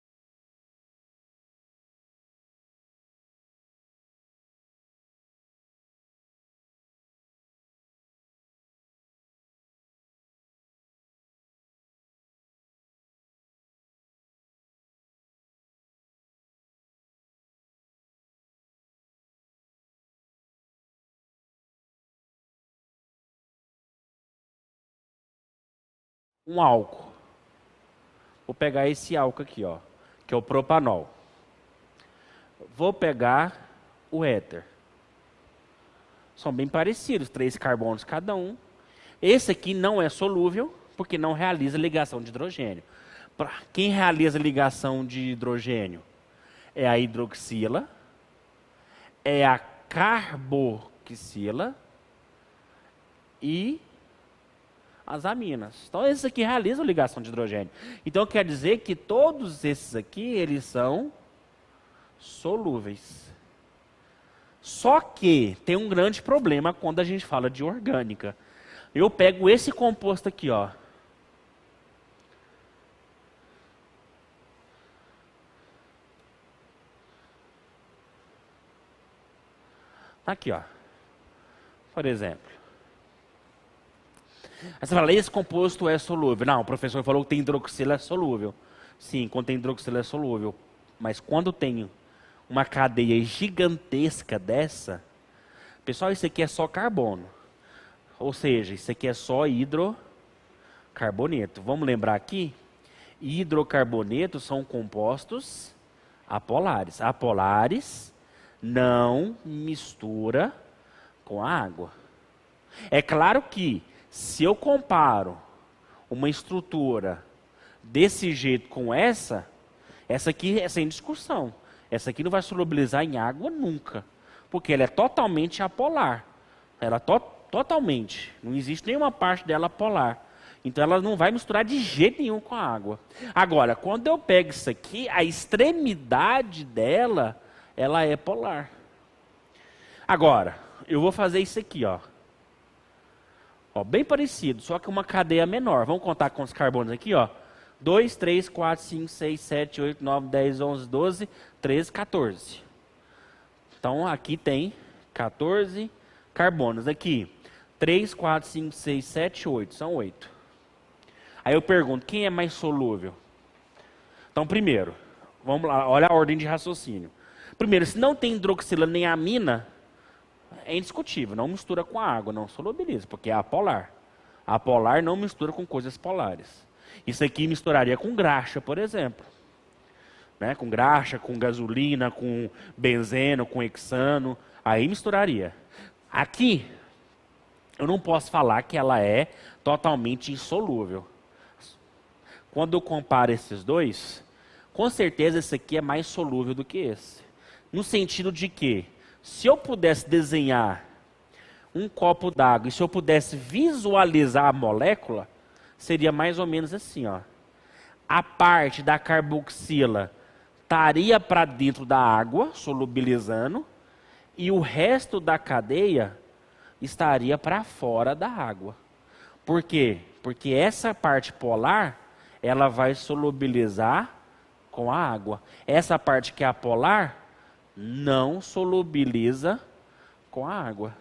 Um álcool. Vou pegar esse álcool aqui, ó, que é o propanol. Vou pegar o éter. São bem parecidos, 3 carbonos cada um. Esse aqui não é solúvel, porque não realiza ligação de hidrogênio. Pra quem realiza ligação de hidrogênio? É a hidroxila, é a carboxila e as aminas. Então, esses aqui realizam ligação de hidrogênio. Então, quer dizer que todos esses aqui, eles são solúveis. Só que tem um grande problema quando a gente fala de orgânica. Eu pego esse composto aqui, ó. Aqui, ó. Por exemplo. Aí você fala, esse composto é solúvel. Não, o professor falou que tem hidroxila é solúvel. Sim, quando tem hidroxila é solúvel. Mas quando tem uma cadeia gigantesca dessa, pessoal, isso aqui é só carbono. Ou seja, isso aqui é só hidrocarboneto. Vamos lembrar aqui? Hidrocarbonetos são compostos apolares. Apolares não mistura com a água. É claro que se eu comparo uma estrutura desse jeito com essa aqui é sem discussão. Essa aqui não vai solubilizar em água nunca, porque ela é totalmente apolar. Ela totalmente, não existe nenhuma parte dela polar. Então ela não vai misturar de jeito nenhum com a água. Agora, quando eu pego isso aqui, a extremidade dela, ela é polar. Agora, eu vou fazer isso aqui, ó. Ó, bem parecido, só que uma cadeia menor. Vamos contar com os carbonos aqui, ó. 2, 3, 4, 5, 6, 7, 8, 9, 10, 11, 12, 13, 14. Então, aqui tem 14 carbonos. Aqui, 3, 4, 5, 6, 7, 8. São 8. Aí eu pergunto, quem é mais solúvel? Então, primeiro, vamos lá, olha a ordem de raciocínio. Primeiro, se não tem hidroxila nem amina, é indiscutível, não mistura com a água, não solubiliza, porque é apolar. Apolar não mistura com coisas polares. Isso aqui misturaria com graxa, por exemplo. Né? Com graxa, com gasolina, com benzeno, com hexano, aí misturaria. Aqui, eu não posso falar que ela é totalmente insolúvel. Quando eu comparo esses dois, com certeza esse aqui é mais solúvel do que esse. No sentido de que, se eu pudesse desenhar um copo d'água e se eu pudesse visualizar a molécula, seria mais ou menos assim, ó. A parte da carboxila estaria para dentro da água, solubilizando, e o resto da cadeia estaria para fora da água. Por quê? Porque essa parte polar, ela vai solubilizar com a água. Essa parte que é apolar, não solubiliza com a água.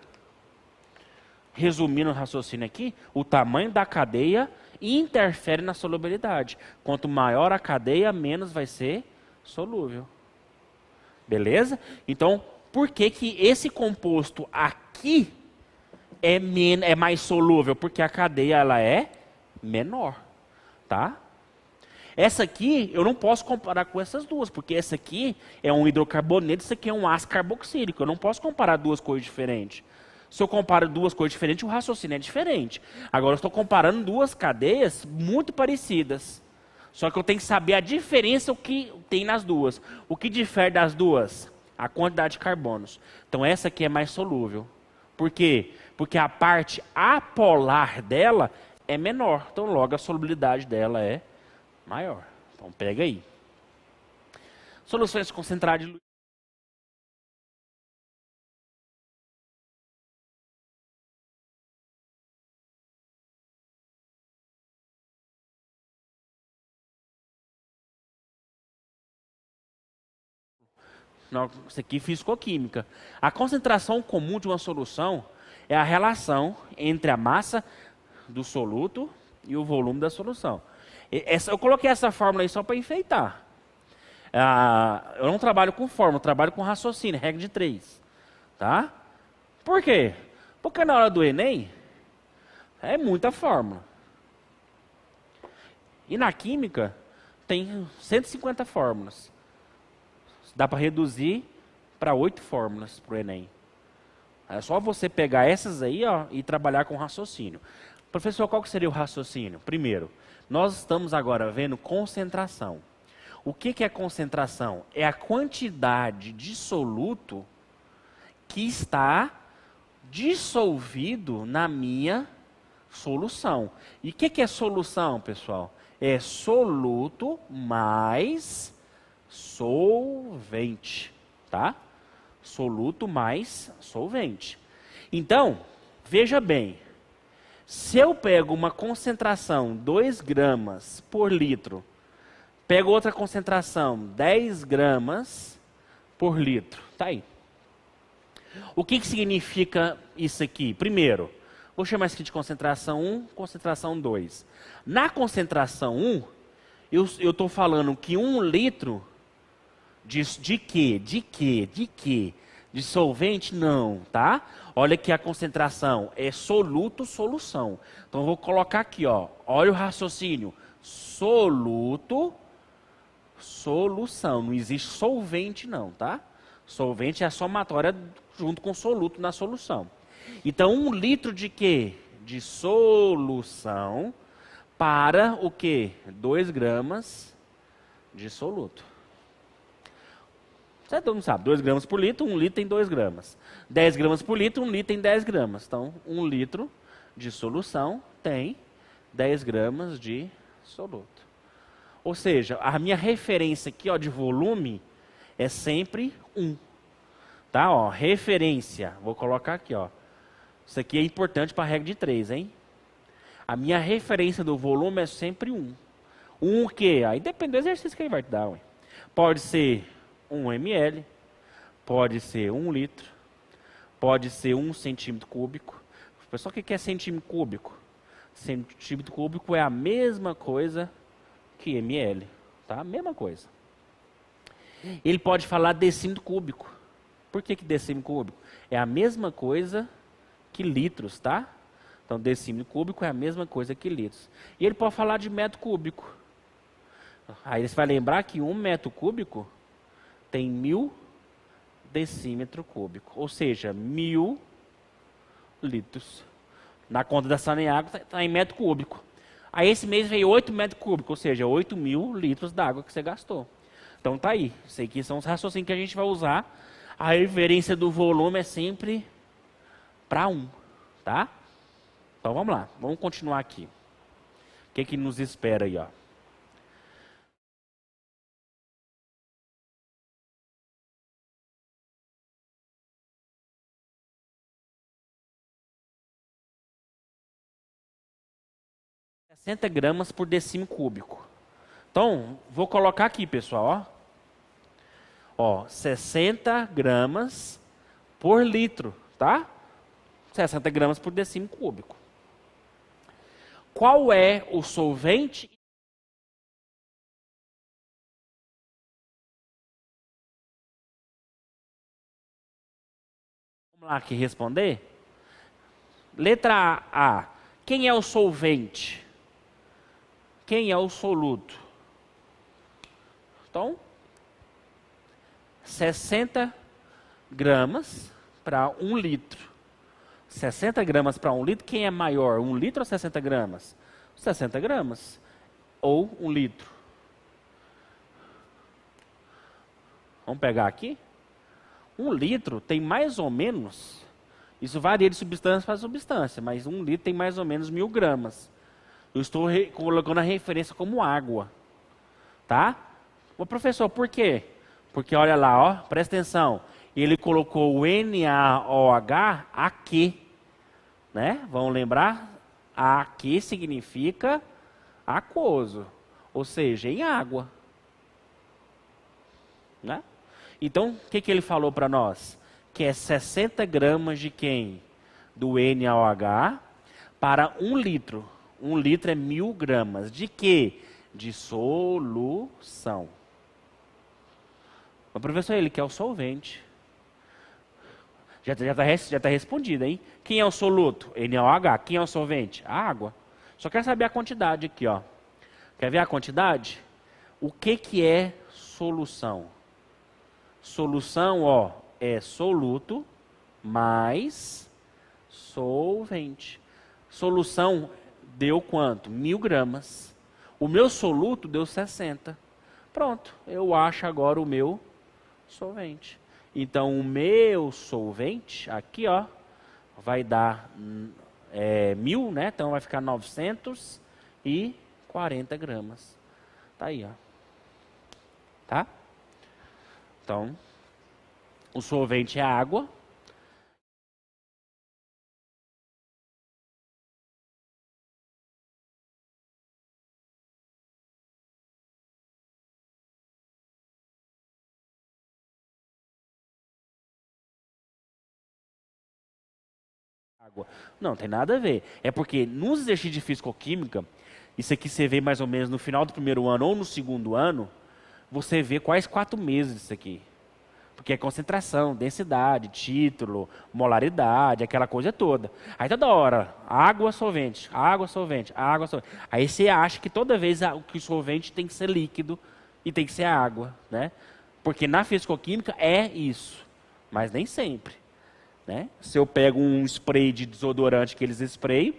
Resumindo o raciocínio aqui, o tamanho da cadeia interfere na solubilidade. Quanto maior a cadeia, menos vai ser solúvel. Beleza? Então, por que que esse composto aqui é mais solúvel? Porque a cadeia ela é menor. Tá? Essa aqui, eu não posso comparar com essas duas, porque essa aqui é um hidrocarboneto, isso aqui é um ácido carboxílico. Eu não posso comparar duas coisas diferentes. Se eu comparo duas coisas diferentes, o raciocínio é diferente. Agora, eu estou comparando duas cadeias muito parecidas. Só que eu tenho que saber a diferença o que tem nas duas. O que difere das duas? A quantidade de carbonos. Então, essa aqui é mais solúvel. Por quê? Porque a parte apolar dela é menor. Então, logo, a solubilidade dela é maior. Então pega aí. Soluções concentradas de isso aqui fisicoquímica. A concentração comum de uma solução é a relação entre a massa do soluto e o volume da solução. Eu coloquei essa fórmula aí só para enfeitar. Eu não trabalho com fórmula, eu trabalho com raciocínio, regra de 3. Tá? Por quê? Porque na hora do Enem, é muita fórmula. E na química, tem 150 fórmulas. Dá para reduzir para 8 fórmulas para o Enem. É só você pegar essas aí, ó, e trabalhar com raciocínio. Professor, qual que seria o raciocínio? Primeiro, nós estamos agora vendo concentração. O que é concentração? É a quantidade de soluto que está dissolvido na minha solução. E o que é solução, pessoal? É soluto mais solvente, tá? Soluto mais solvente. Então, veja bem, se eu pego uma concentração 2 gramas por litro, pego outra concentração 10 gramas por litro, tá aí. O que significa isso aqui? Primeiro, vou chamar isso aqui de concentração 1, concentração 2. Na concentração 1, eu estou falando que 1 litro de quê? De quê? De quê? De solvente? Não, tá? Olha que a concentração é soluto, solução. Então eu vou colocar aqui, ó. Olha o raciocínio. Soluto, solução. Não existe solvente não, tá? Solvente é a somatória junto com soluto na solução. Então 1 litro de quê? De solução para o quê? 2 gramas de soluto. Todo mundo sabe, 2 gramas por litro, 1 litro tem 2 gramas. 10 gramas por litro, 1 litro tem 10 gramas. Então, 1 litro de solução tem 10 gramas de soluto. Ou seja, a minha referência aqui, ó, de volume é sempre 1. Tá, ó, referência. Vou colocar aqui, ó. Isso aqui é importante para a regra de 3, hein? A minha referência do volume é sempre 1. 1 o quê? Aí depende do exercício que ele vai te dar, ué. Pode ser 1 ml, pode ser 1 litro, pode ser 1 centímetro cúbico. Pessoal, o que é centímetro cúbico? Centímetro cúbico é a mesma coisa que ml, tá? Mesma coisa. Ele pode falar decímetro cúbico. Por que decímetro cúbico? É a mesma coisa que litros, tá? Então, decímetro cúbico é a mesma coisa que litros. E ele pode falar de metro cúbico. Aí você vai lembrar que 1 metro cúbico tem 1000 decímetro cúbico, ou seja, 1000 litros. Na conta da Saneago está em metro cúbico. Aí esse mês veio 8 metros cúbicos, ou seja, 8.000 litros d'água que você gastou. Então tá aí, isso aqui são os raciocínios que a gente vai usar. A referência do volume é sempre para 1, tá? Então vamos lá, vamos continuar aqui. O que nos espera aí, ó? É 60 gramas por decímetro cúbico. Então, vou colocar aqui, pessoal, ó. 60 gramas por litro, tá? 60 gramas por decímetro cúbico. Qual é o solvente? Vamos lá aqui responder. Letra A. Quem é o solvente? Quem é o soluto? Então, 60 gramas para 1 litro. 60 gramas para 1 litro, quem é maior? 1 litro ou 60 gramas? 60 gramas. Ou 1 litro. Vamos pegar aqui? 1 litro tem mais ou menos, isso varia de substância para substância, mas 1 litro tem mais ou menos 1000 gramas. Eu estou colocando a referência como água. Tá? Ô professor, por quê? Porque olha lá, ó, presta atenção. Ele colocou o NaOH aqui. Né? Vamos lembrar? Aqui significa aquoso. Ou seja, em água. Né? Então, o que ele falou para nós? Que é 60 gramas de quem? Do NaOH para 1 litro. 1 litro é 1000 gramas. De quê? De solução. O professor, ele quer o solvente. Já tá respondido, hein? Quem é o soluto? NaOH. Quem é o solvente? A água. Só quero saber a quantidade aqui, ó. Quer ver a quantidade? O que é solução? Solução, ó, é soluto mais solvente. Solução deu quanto? 1000 gramas. O meu soluto deu 60. Pronto, eu acho agora o meu solvente. Então, o meu solvente, aqui, ó, vai dar 1000, né? Então vai ficar 940 gramas. Tá aí, ó. Tá? Então, o solvente é água. Água. Não, tem nada a ver. É porque nos exercícios de fisicoquímica, isso aqui você vê mais ou menos no final do primeiro ano ou no segundo ano, você vê quais 4 meses isso aqui. Porque é concentração, densidade, título, molaridade, aquela coisa toda. Aí toda hora, água, solvente, água, solvente, água, solvente. Aí você acha que toda vez que o solvente tem que ser líquido e tem que ser água, né? Porque na fisicoquímica é isso, mas nem sempre. Né? Se eu pego um spray de desodorante que eles sprayam,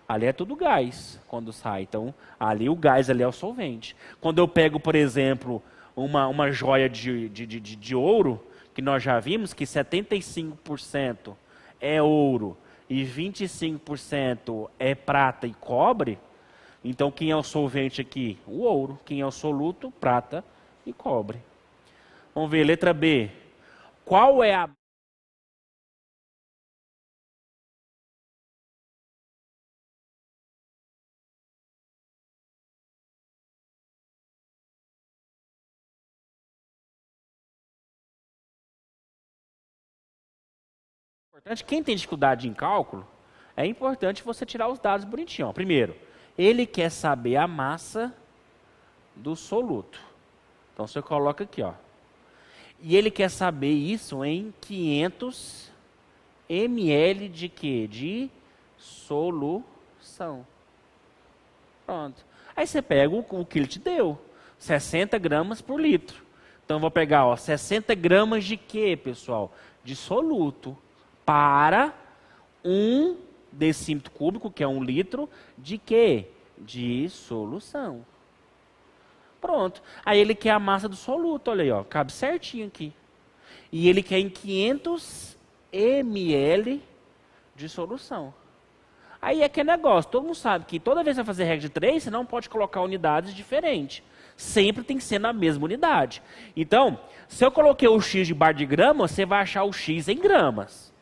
ali é tudo gás quando sai. Então, ali o gás ali é o solvente. Quando eu pego, por exemplo, uma joia de ouro, que nós já vimos que 75% é ouro e 25% é prata e cobre, então quem é o solvente aqui? O ouro. Quem é o soluto? Prata e cobre. Vamos ver, letra B. Qual é a... Importante, quem tem dificuldade em cálculo, é importante você tirar os dados bonitinho. Ó. Primeiro, ele quer saber a massa do soluto. Então você coloca aqui, ó. E ele quer saber isso em 500 ml de quê? De solução. Pronto. Aí você pega o que ele te deu, 60 gramas por litro. Então eu vou pegar, ó, 60 gramas de quê, pessoal? De soluto. Para 1 decímetro cúbico, que é 1 litro, de quê? De solução. Pronto. Aí ele quer a massa do soluto, olha aí, ó, cabe certinho aqui. E ele quer em 500 ml de solução. Aí é que é negócio, todo mundo sabe que toda vez que você vai fazer regra de 3, você não pode colocar unidades diferentes. Sempre tem que ser na mesma unidade. Então, se eu coloquei o X de bar de grama, você vai achar o X em gramas.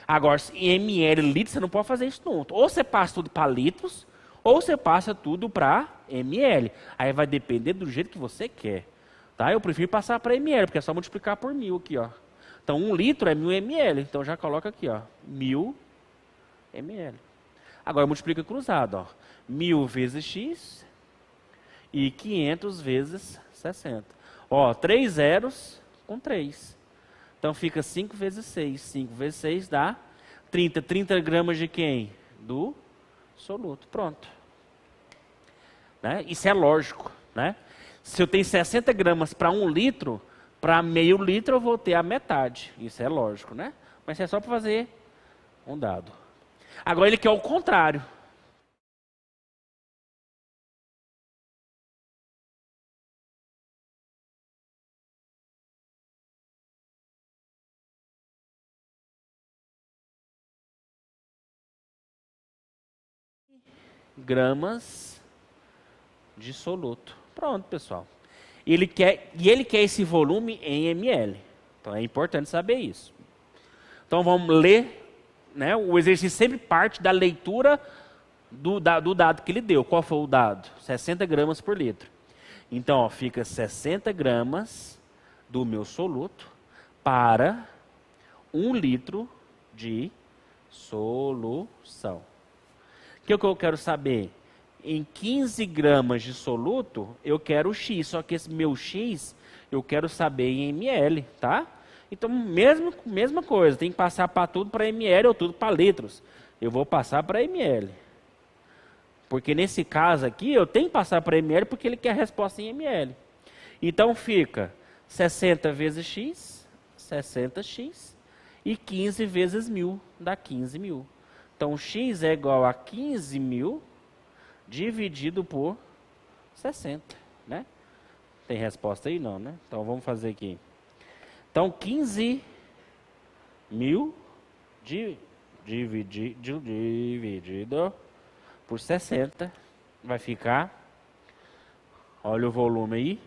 Agora, em ml, litros, você não pode fazer isso junto. Ou você passa tudo para litros, ou você passa tudo para ml. Aí vai depender do jeito que você quer. Tá? Eu prefiro passar para ml, porque é só multiplicar por 1000 aqui. Ó. Então, 1 litro é 1000 ml. Então, já coloca aqui, ó, 1000 ml. Agora, multiplica cruzado. Ó. 1000 vezes x e 500 vezes 60. Ó, 3 zeros com 3. Então fica 5 vezes 6. 5 vezes 6 dá 30. 30 gramas de quem? Do soluto. Pronto. Né? Isso é lógico. Né? Se eu tenho 60 gramas para 1 litro, para meio litro eu vou ter a metade. Isso é lógico. Né? Mas é só para fazer um dado. Agora ele quer o contrário. Gramas de soluto. Pronto, pessoal. Ele quer esse volume em ml. Então é importante saber isso. Então vamos ler, né? O exercício sempre parte da leitura do dado que ele deu. Qual foi o dado? 60 gramas por litro. Então, ó, fica 60 gramas do meu soluto para 1 litro de solução. O que eu quero saber? Em 15 gramas de soluto, eu quero o X. Só que esse meu X, eu quero saber em ml, tá? Então, mesma coisa. Tem que passar para tudo para ml ou tudo para litros. Eu vou passar para ml. Porque nesse caso aqui, eu tenho que passar para ml porque ele quer a resposta em ml. Então, fica 60 vezes x, 60x, e 15 vezes 1000, dá 15.000. Então, x é igual a 15.000 dividido por 60, né? Tem resposta aí? Não, né? Então, vamos fazer aqui. Então, 15.000 dividido por 60 vai ficar, olha o volume aí,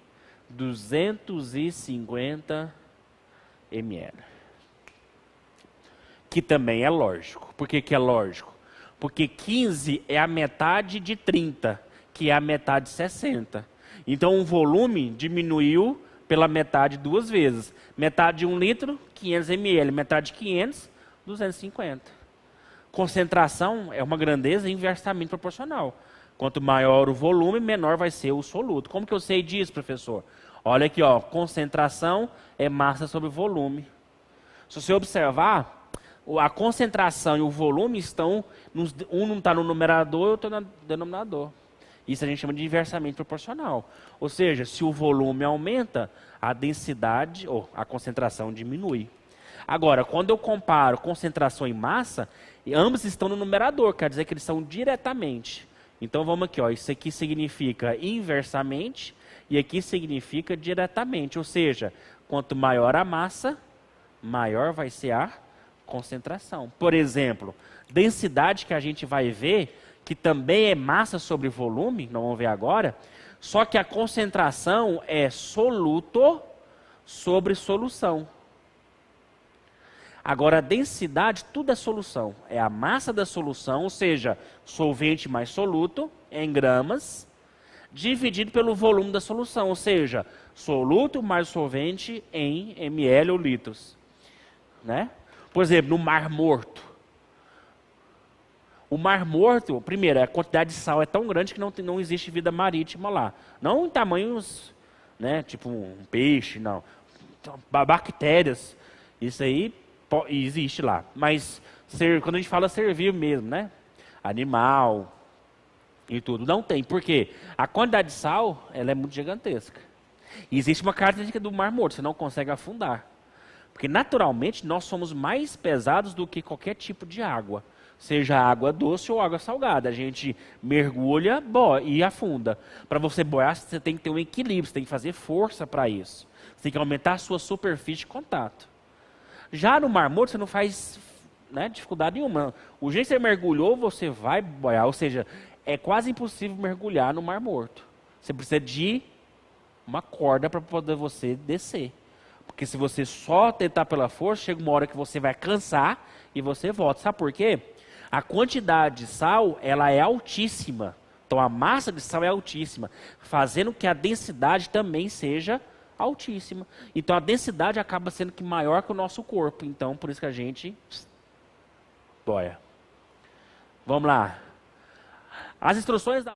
250 ml. Que também é lógico. Por que que é lógico? Porque 15 é a metade de 30, que é a metade de 60. Então o volume diminuiu pela metade duas vezes. Metade de 1 litro, 500 ml. Metade de 500, 250. Concentração é uma grandeza inversamente proporcional. Quanto maior o volume, menor vai ser o soluto. Como que eu sei disso, professor? Olha aqui, ó, concentração é massa sobre volume. Se você observar, a concentração e o volume estão, um não está no numerador e outro no denominador. Isso a gente chama de inversamente proporcional. Ou seja, se o volume aumenta, a densidade ou a concentração diminui. Agora, quando eu comparo concentração e massa, ambos estão no numerador, quer dizer que eles são diretamente. Então vamos aqui, ó, isso aqui significa inversamente e aqui significa diretamente. Ou seja, quanto maior a massa, maior vai ser a concentração. Por exemplo, densidade que a gente vai ver, que também é massa sobre volume, não vamos ver agora, só que a concentração é soluto sobre solução. Agora, a densidade, tudo é solução. É a massa da solução, ou seja, solvente mais soluto, em gramas, dividido pelo volume da solução, ou seja, soluto mais solvente em ml ou litros. Né? Por exemplo, no Mar Morto. O Mar Morto, primeiro, a quantidade de sal é tão grande que não existe vida marítima lá. Não em tamanhos, né, tipo um peixe, não. Bactérias, isso aí existe lá. Mas quando a gente fala ser vivo mesmo, né? Animal e tudo, não tem. Por quê? A quantidade de sal, ela é muito gigantesca. E existe uma característica do Mar Morto, você não consegue afundar. Porque naturalmente nós somos mais pesados do que qualquer tipo de água. Seja água doce ou água salgada. A gente mergulha e afunda. Para você boiar, você tem que ter um equilíbrio, você tem que fazer força para isso. Você tem que aumentar a sua superfície de contato. Já no Mar Morto, você não faz, né, dificuldade nenhuma. O jeito que você mergulhou, você vai boiar. Ou seja, é quase impossível mergulhar no Mar Morto. Você precisa de uma corda para poder você descer. Porque se você só tentar pela força, chega uma hora que você vai cansar e você volta. Sabe por quê? A quantidade de sal, ela é altíssima. Então a massa de sal é altíssima, fazendo que a densidade também seja altíssima. Então a densidade acaba sendo que maior que o nosso corpo. Então por isso que a gente boia. Vamos lá. As instruções da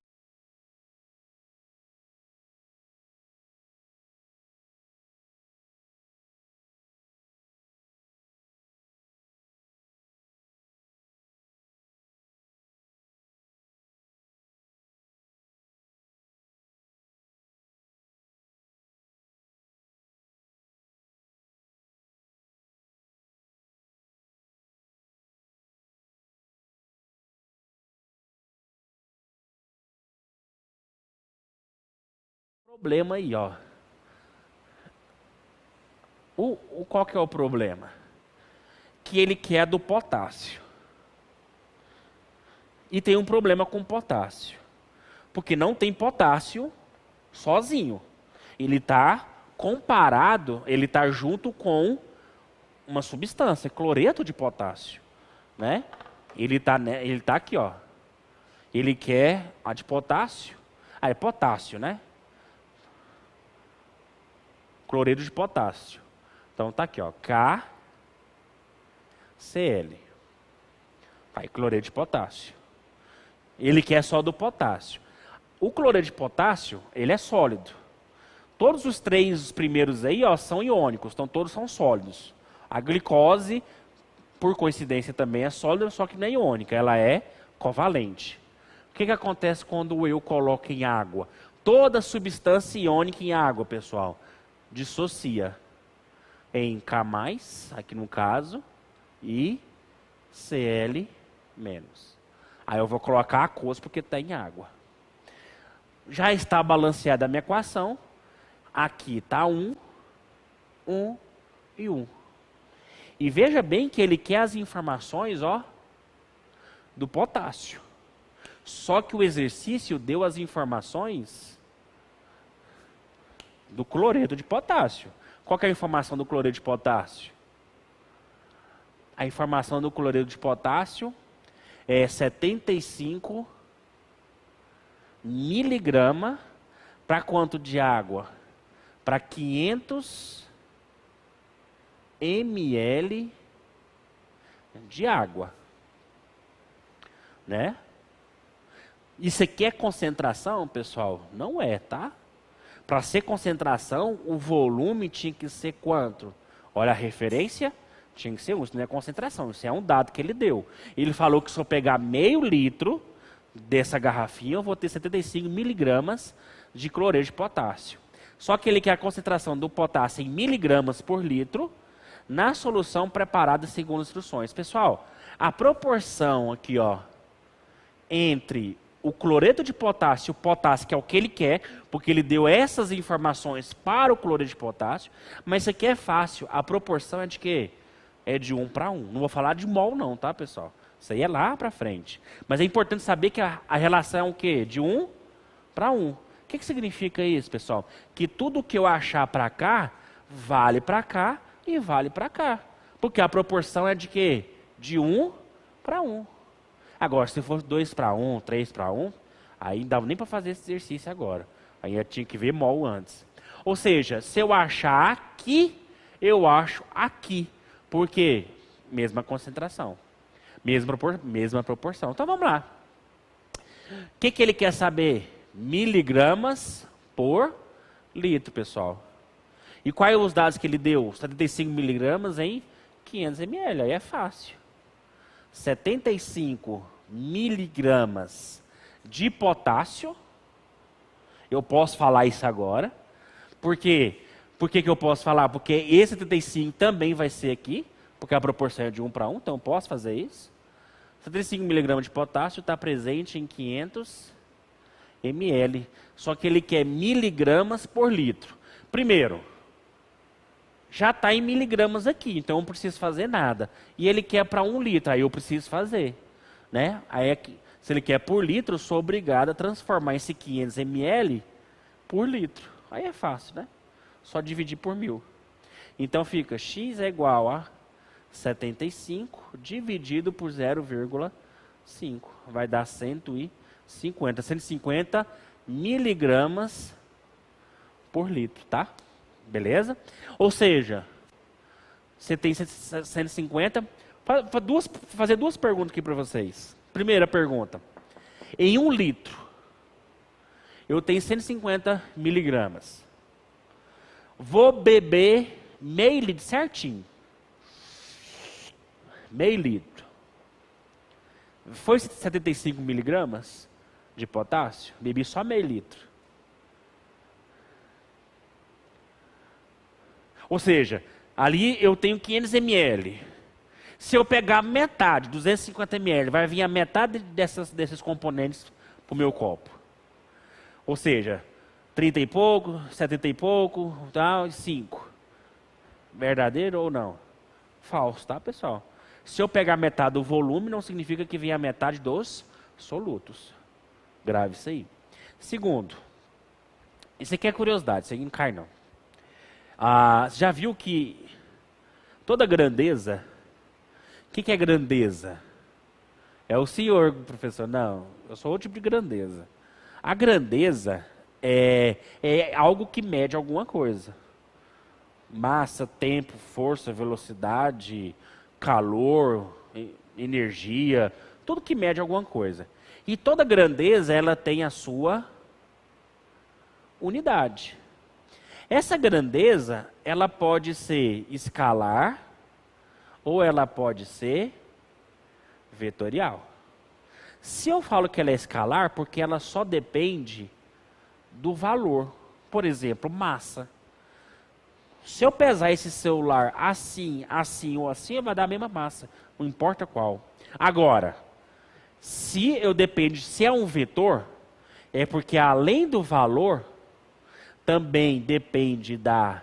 problema aí, ó. Qual que é o problema? Que ele quer do potássio. E tem um problema com potássio. Porque não tem potássio sozinho. Ele está comparado, ele está junto com uma substância, cloreto de potássio. Né? Ele tá aqui, ó. Ele quer a de potássio. Ah, é potássio, né? Cloreto de potássio. Então tá aqui, ó, KCl. Aí, cloreto de potássio. Ele quer só do potássio. O cloreto de potássio, ele é sólido. Todos os três primeiros aí, ó, são iônicos, então todos são sólidos. A glicose, por coincidência, também é sólida, só que não é iônica, ela é covalente. O que acontece quando eu coloco em água? Toda substância iônica em água, pessoal, dissocia em K+, aqui no caso, e Cl-. Aí eu vou colocar aquoso porque está em água. Já está balanceada a minha equação. Aqui está 1 e 1. E veja bem que ele quer as informações, ó, do potássio. Só que o exercício deu as informações do cloreto de potássio. Qual que é a informação do cloreto de potássio? A informação do cloreto de potássio é 75 miligramas para quanto de água? Para 500 ml de água. Né? Isso aqui é concentração, pessoal? Não é, tá? Para ser concentração, o volume tinha que ser quanto? Olha a referência, tinha que ser 1. Isso não é concentração, isso é um dado que ele deu. Ele falou que se eu pegar meio litro dessa garrafinha, eu vou ter 75 miligramas de cloreto de potássio. Só que ele quer a concentração do potássio em miligramas por litro na solução preparada segundo as instruções. Pessoal, a proporção aqui, ó, entre o cloreto de potássio e o potássio, que é o que ele quer, porque ele deu essas informações para o cloreto de potássio, mas isso aqui é fácil, a proporção é de quê? É de 1 para 1. Não vou falar de mol não, tá, pessoal? Isso aí é lá para frente. Mas é importante saber que a relação é o quê? De 1 para 1. O que significa isso, pessoal? Que tudo que eu achar para cá, vale para cá e vale para cá. Porque a proporção é de quê? De 1 para 1. Agora, se for 2 para 1, 3 para 1, aí não dava nem para fazer esse exercício agora. Aí eu tinha que ver mol antes. Ou seja, se eu achar aqui, eu acho aqui. Por quê? Mesma concentração. Mesma proporção. Então vamos lá. O que ele quer saber? Miligramas por litro, pessoal. E quais os dados que ele deu? 75 miligramas em 500 ml. Aí é fácil. 75 miligramas de potássio. Eu posso falar isso agora. Por quê? Por que eu posso falar? Porque esse 75 também vai ser aqui, porque a proporção é de 1 para 1, então eu posso fazer isso. 75 miligramas de potássio está presente em 500 ml. Só que ele quer miligramas por litro. Primeiro, já está em miligramas aqui, então eu não preciso fazer nada. E ele quer para 1 litro, aí eu preciso fazer. Né? Aí, se ele quer por litro, eu sou obrigado a transformar esse 500 ml por litro. Aí é fácil, né? Só dividir por 1000. Então fica x é igual a 75 dividido por 0,5. Vai dar 150. 150 miligramas por litro, tá? Beleza? Ou seja, você tem 150. Fazer duas perguntas aqui para vocês. Primeira pergunta. Em 1 litro, eu tenho 150 miligramas. Vou beber meio litro certinho. Meio litro. Foi 75 miligramas de potássio? Bebi só meio litro. Ou seja, ali eu tenho 500 ml. Se eu pegar metade, 250 ml, vai vir a metade desses componentes para o meu copo. Ou seja, 30 e pouco, 70 e pouco, tal, 5. Verdadeiro ou não? Falso, tá, pessoal? Se eu pegar metade do volume, não significa que venha a metade dos solutos. Grave isso aí. Segundo, isso aqui é curiosidade, isso aí não cai não. Já viu que toda grandeza, o que é grandeza? É o senhor, professor. Não, eu sou outro tipo de grandeza. A grandeza é algo que mede alguma coisa. Massa, tempo, força, velocidade, calor, energia, tudo que mede alguma coisa. E toda grandeza, ela tem a sua unidade. Essa grandeza, ela pode ser escalar ou ela pode ser vetorial. Se eu falo que ela é escalar, porque ela só depende do valor. Por exemplo, massa. Se eu pesar esse celular assim, assim ou assim, vai dar a mesma massa. Não importa qual. Agora, se é um vetor, é porque além do valor, também depende da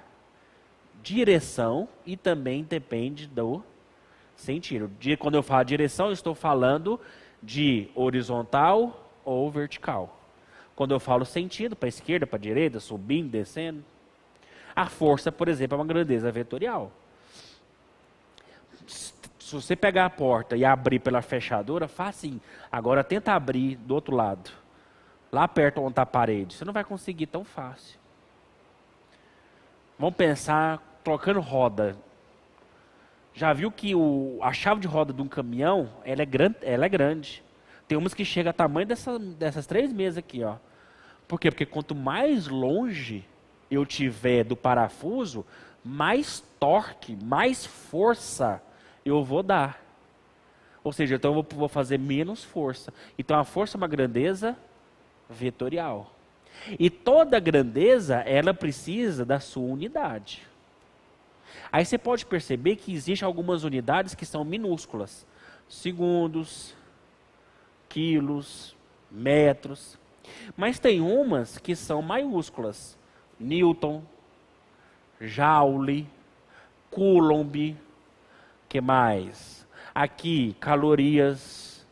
direção e também depende do sentido. Quando eu falo direção, eu estou falando de horizontal ou vertical. Quando eu falo sentido, para a esquerda, para a direita, subindo, descendo. A força, por exemplo, é uma grandeza vetorial. Se você pegar a porta e abrir pela fechadura, facinho. Agora tenta abrir do outro lado. Lá perto onde está a parede. Você não vai conseguir tão fácil. Vamos pensar trocando roda. Já viu que a chave de roda de um caminhão, ela é grande. Tem umas que chegam ao tamanho dessas 3 mesas aqui, ó. Por quê? Porque quanto mais longe eu tiver do parafuso, mais torque, mais força eu vou dar. Ou seja, então eu vou fazer menos força. Então a força é uma grandeza vetorial. E toda grandeza, ela precisa da sua unidade. Aí você pode perceber que existem algumas unidades que são minúsculas. Segundos, quilos, metros. Mas tem umas que são maiúsculas. Newton, joule, coulomb, que mais? Aqui, calorias,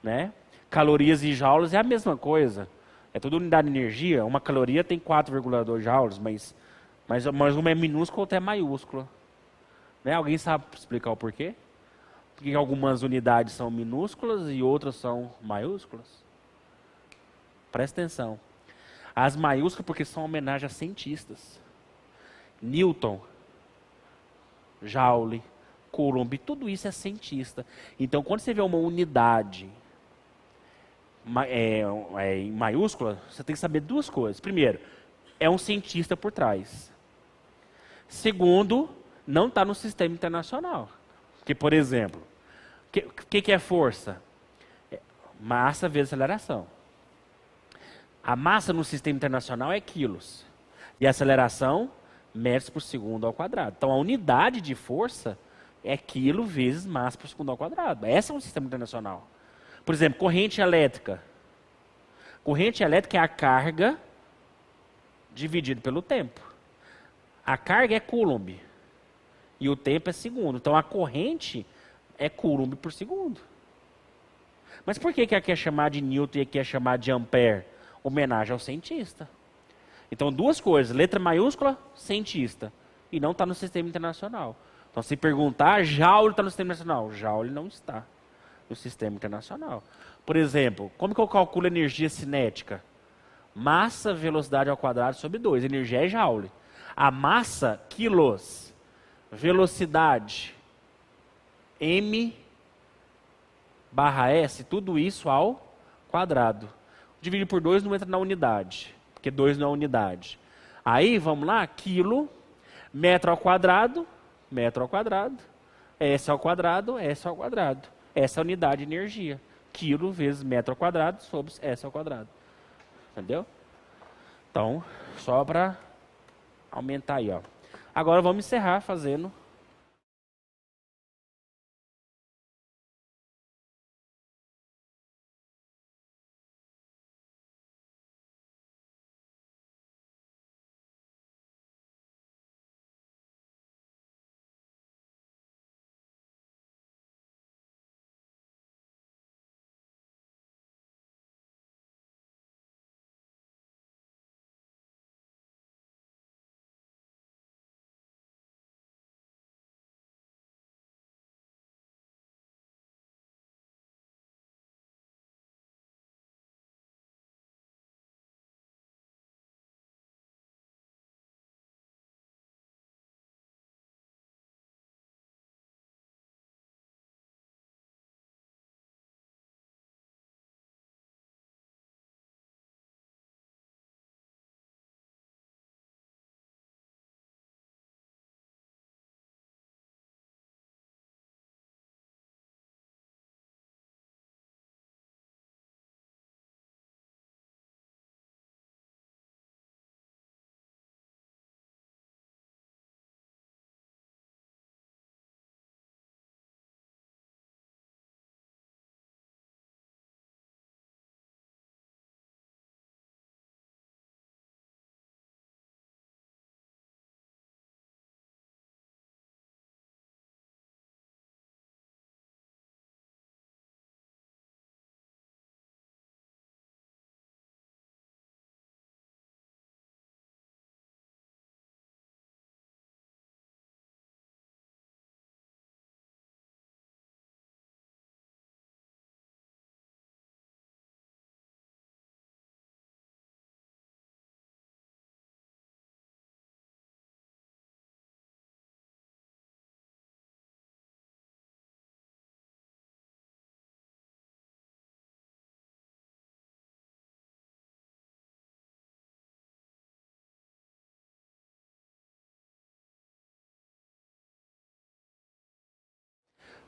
né? Calorias e joules é a mesma coisa. É tudo unidade de energia. Uma caloria tem 4,2 joules, mas uma é minúscula, outra é maiúscula. Né? Alguém sabe explicar o porquê? Por que algumas unidades são minúsculas e outras são maiúsculas? Presta atenção. As maiúsculas porque são homenagem a cientistas. Newton, Joule, Coulomb, tudo isso é cientista. Então, quando você vê uma unidade em maiúscula, você tem que saber 2 coisas. Primeiro, é um cientista por trás. Segundo, não está no sistema internacional. Porque, por exemplo, o que é força? Massa vezes aceleração. A massa no sistema internacional é quilos. E a aceleração, metros por segundo ao quadrado. Então, a unidade de força é quilo vezes massa por segundo ao quadrado. Esse é um sistema internacional. Por exemplo, corrente elétrica. Corrente elétrica é a carga dividido pelo tempo. A carga é Coulomb. E o tempo é segundo. Então, a corrente é Coulomb por segundo. Mas por que aqui é chamar de Newton e aqui é chamar de Ampere? Homenagem ao cientista. Então, 2 coisas. Letra maiúscula, cientista. E não está no sistema internacional. Então, se perguntar, Joule está no sistema internacional. Joule não está no sistema internacional. Por exemplo, como que eu calculo energia cinética? Massa, velocidade ao quadrado sobre 2. Energia é Joule. A massa, quilos. Velocidade, m barra s, tudo isso ao quadrado. Dividir por 2 não entra na unidade, porque 2 não é unidade. Aí, vamos lá, quilo, metro ao quadrado, s ao quadrado, s ao quadrado. Essa é a unidade de energia. Quilo vezes metro ao quadrado sobre s ao quadrado. Entendeu? Então, só para aumentar aí, ó. Agora vamos encerrar fazendo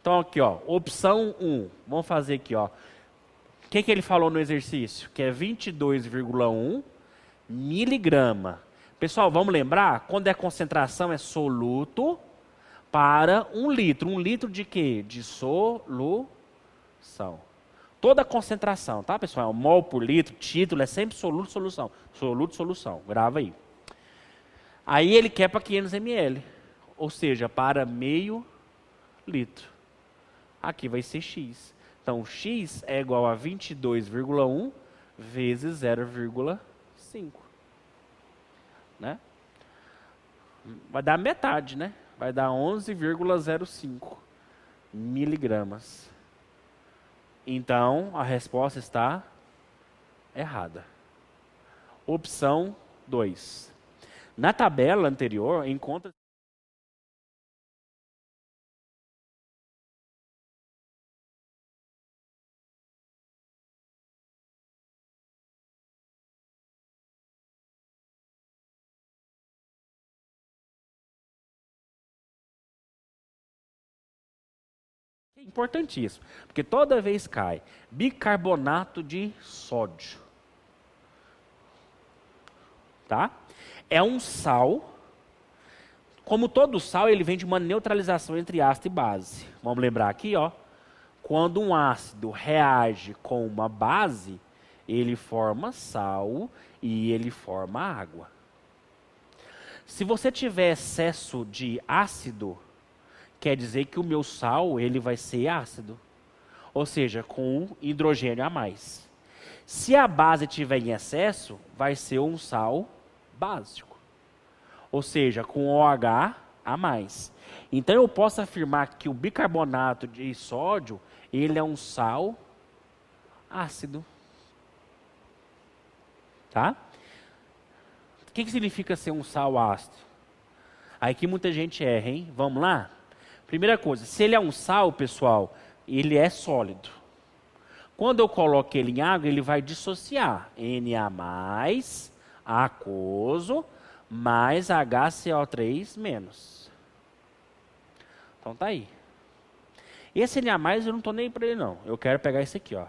Então aqui, ó, opção 1. Vamos fazer aqui, ó. O que ele falou no exercício? Que é 22,1 miligrama. Pessoal, vamos lembrar? Quando é concentração, é soluto para 1 litro. 1 litro de quê? De solução. Toda a concentração, tá, pessoal? Mol por litro, título, é sempre soluto, solução. Soluto, solução. Grava aí. Aí ele quer para 500 ml. Ou seja, para meio litro. Aqui vai ser X. Então, X é igual a 22,1 vezes 0,5. Né? Vai dar metade, né? Vai dar 11,05 miligramas. Então, a resposta está errada. Opção 2. Na tabela anterior, encontra... É importantíssimo, porque toda vez cai bicarbonato de sódio. Tá? É um sal. Como todo sal, ele vem de uma neutralização entre ácido e base. Vamos lembrar aqui, ó. Quando um ácido reage com uma base, ele forma sal e ele forma água. Se você tiver excesso de ácido, quer dizer que o meu sal ele vai ser ácido. Ou seja, com hidrogênio a mais. Se a base tiver em excesso, vai ser um sal básico. Ou seja, com OH a mais. Então eu posso afirmar que o bicarbonato de sódio, ele é um sal ácido. Tá? O que significa ser um sal ácido? Aí que muita gente erra, hein? Vamos lá? Primeira coisa, se ele é um sal, pessoal, ele é sólido. Quando eu coloco ele em água, ele vai dissociar. Na+, aquoso, mais HCO3-. Então tá aí. Esse Na+, eu não estou nem para ele não. Eu quero pegar esse aqui, ó.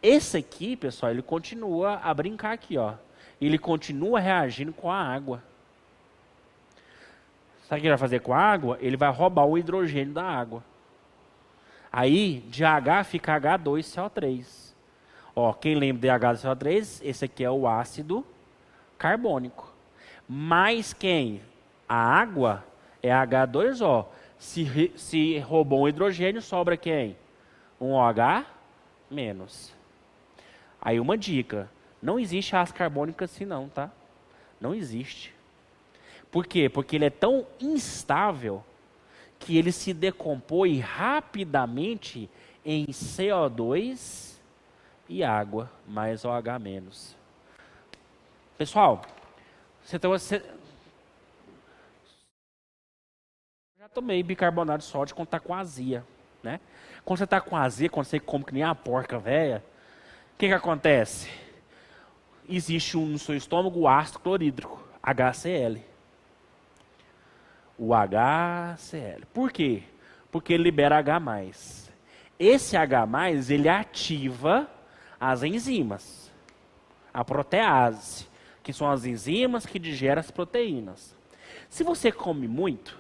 Esse aqui, pessoal, ele continua a brincar aqui, ó. Ele continua reagindo com a água. Sabe o que ele vai fazer com a água? Ele vai roubar o hidrogênio da água. Aí, de H fica H2CO3. Ó, quem lembra de H2CO3? Esse aqui é o ácido carbônico. Mais quem? A água é H2O. Se roubou um hidrogênio, sobra quem? Um OH menos. Aí uma dica. Não existe ácido carbônico assim não, tá? Não existe. Por quê? Porque ele é tão instável que ele se decompõe rapidamente em CO2 e água, mais OH menos. Pessoal, já tomei bicarbonato de sódio quando está com azia, né? Quando você está com azia, quando você come que nem a porca velha, o que acontece? Existe no seu estômago o ácido clorídrico, HCl. O HCl. Por quê? Porque ele libera H+. Esse H+, ele ativa as enzimas. A protease, que são as enzimas que digerem as proteínas. Se você come muito,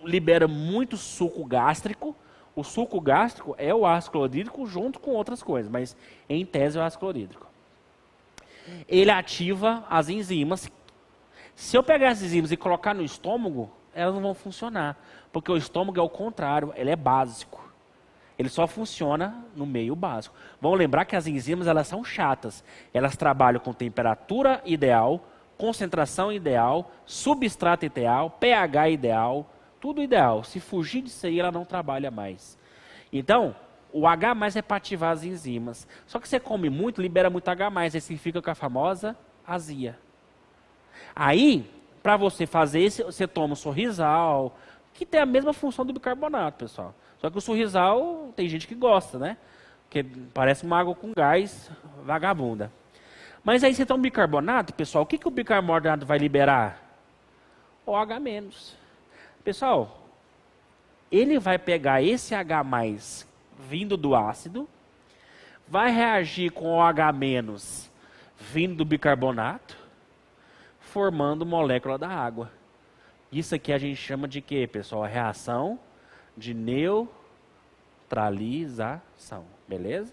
libera muito suco gástrico. O suco gástrico é o ácido clorídrico junto com outras coisas, mas em tese é o ácido clorídrico. Ele ativa as enzimas. Se eu pegar essas enzimas e colocar no estômago, elas não vão funcionar. Porque o estômago é o contrário, ele é básico. Ele só funciona no meio básico. Vamos lembrar que as enzimas elas são chatas. Elas trabalham com temperatura ideal, concentração ideal, substrato ideal, pH ideal, tudo ideal. Se fugir disso aí, ela não trabalha mais. Então, o H+ é para ativar as enzimas. Só que você come muito, libera muito H+, aí você fica com a famosa azia. Aí, para você fazer isso, você toma o sorrisal, que tem a mesma função do bicarbonato, pessoal. Só que o sorrisal, tem gente que gosta, né? Porque parece uma água com gás vagabunda. Mas aí você toma bicarbonato, pessoal, o que o bicarbonato vai liberar? OH-. Pessoal, ele vai pegar esse H+, vindo do ácido, vai reagir com o H- vindo do bicarbonato, formando molécula da água. Isso aqui a gente chama de quê, pessoal? A reação de neutralização, beleza?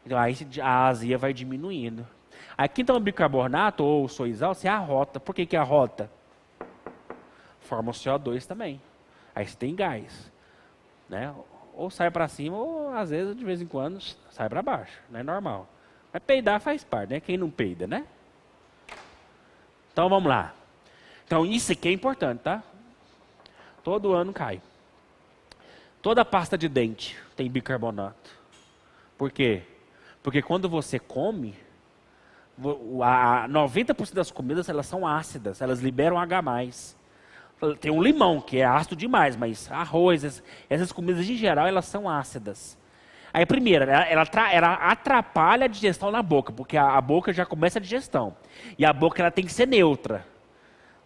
Então aí a azia vai diminuindo. Aqui então o bicarbonato ou o soisal, você arrota. Por que arrota? Forma o CO2 também. Aí você tem gás, né? Ou sai para cima, ou às vezes, de vez em quando, sai para baixo. Não é normal. Mas peidar faz parte, né? Quem não peida, né? Então vamos lá. Então isso aqui é importante, tá? Todo ano cai. Toda pasta de dente tem bicarbonato. Por quê? Porque quando você come, 90% das comidas elas são ácidas, elas liberam H+. Tem um limão, que é ácido demais, mas arroz, essas comidas em geral, elas são ácidas. Aí, primeiro, ela atrapalha a digestão na boca, porque a boca já começa a digestão. E a boca ela tem que ser neutra.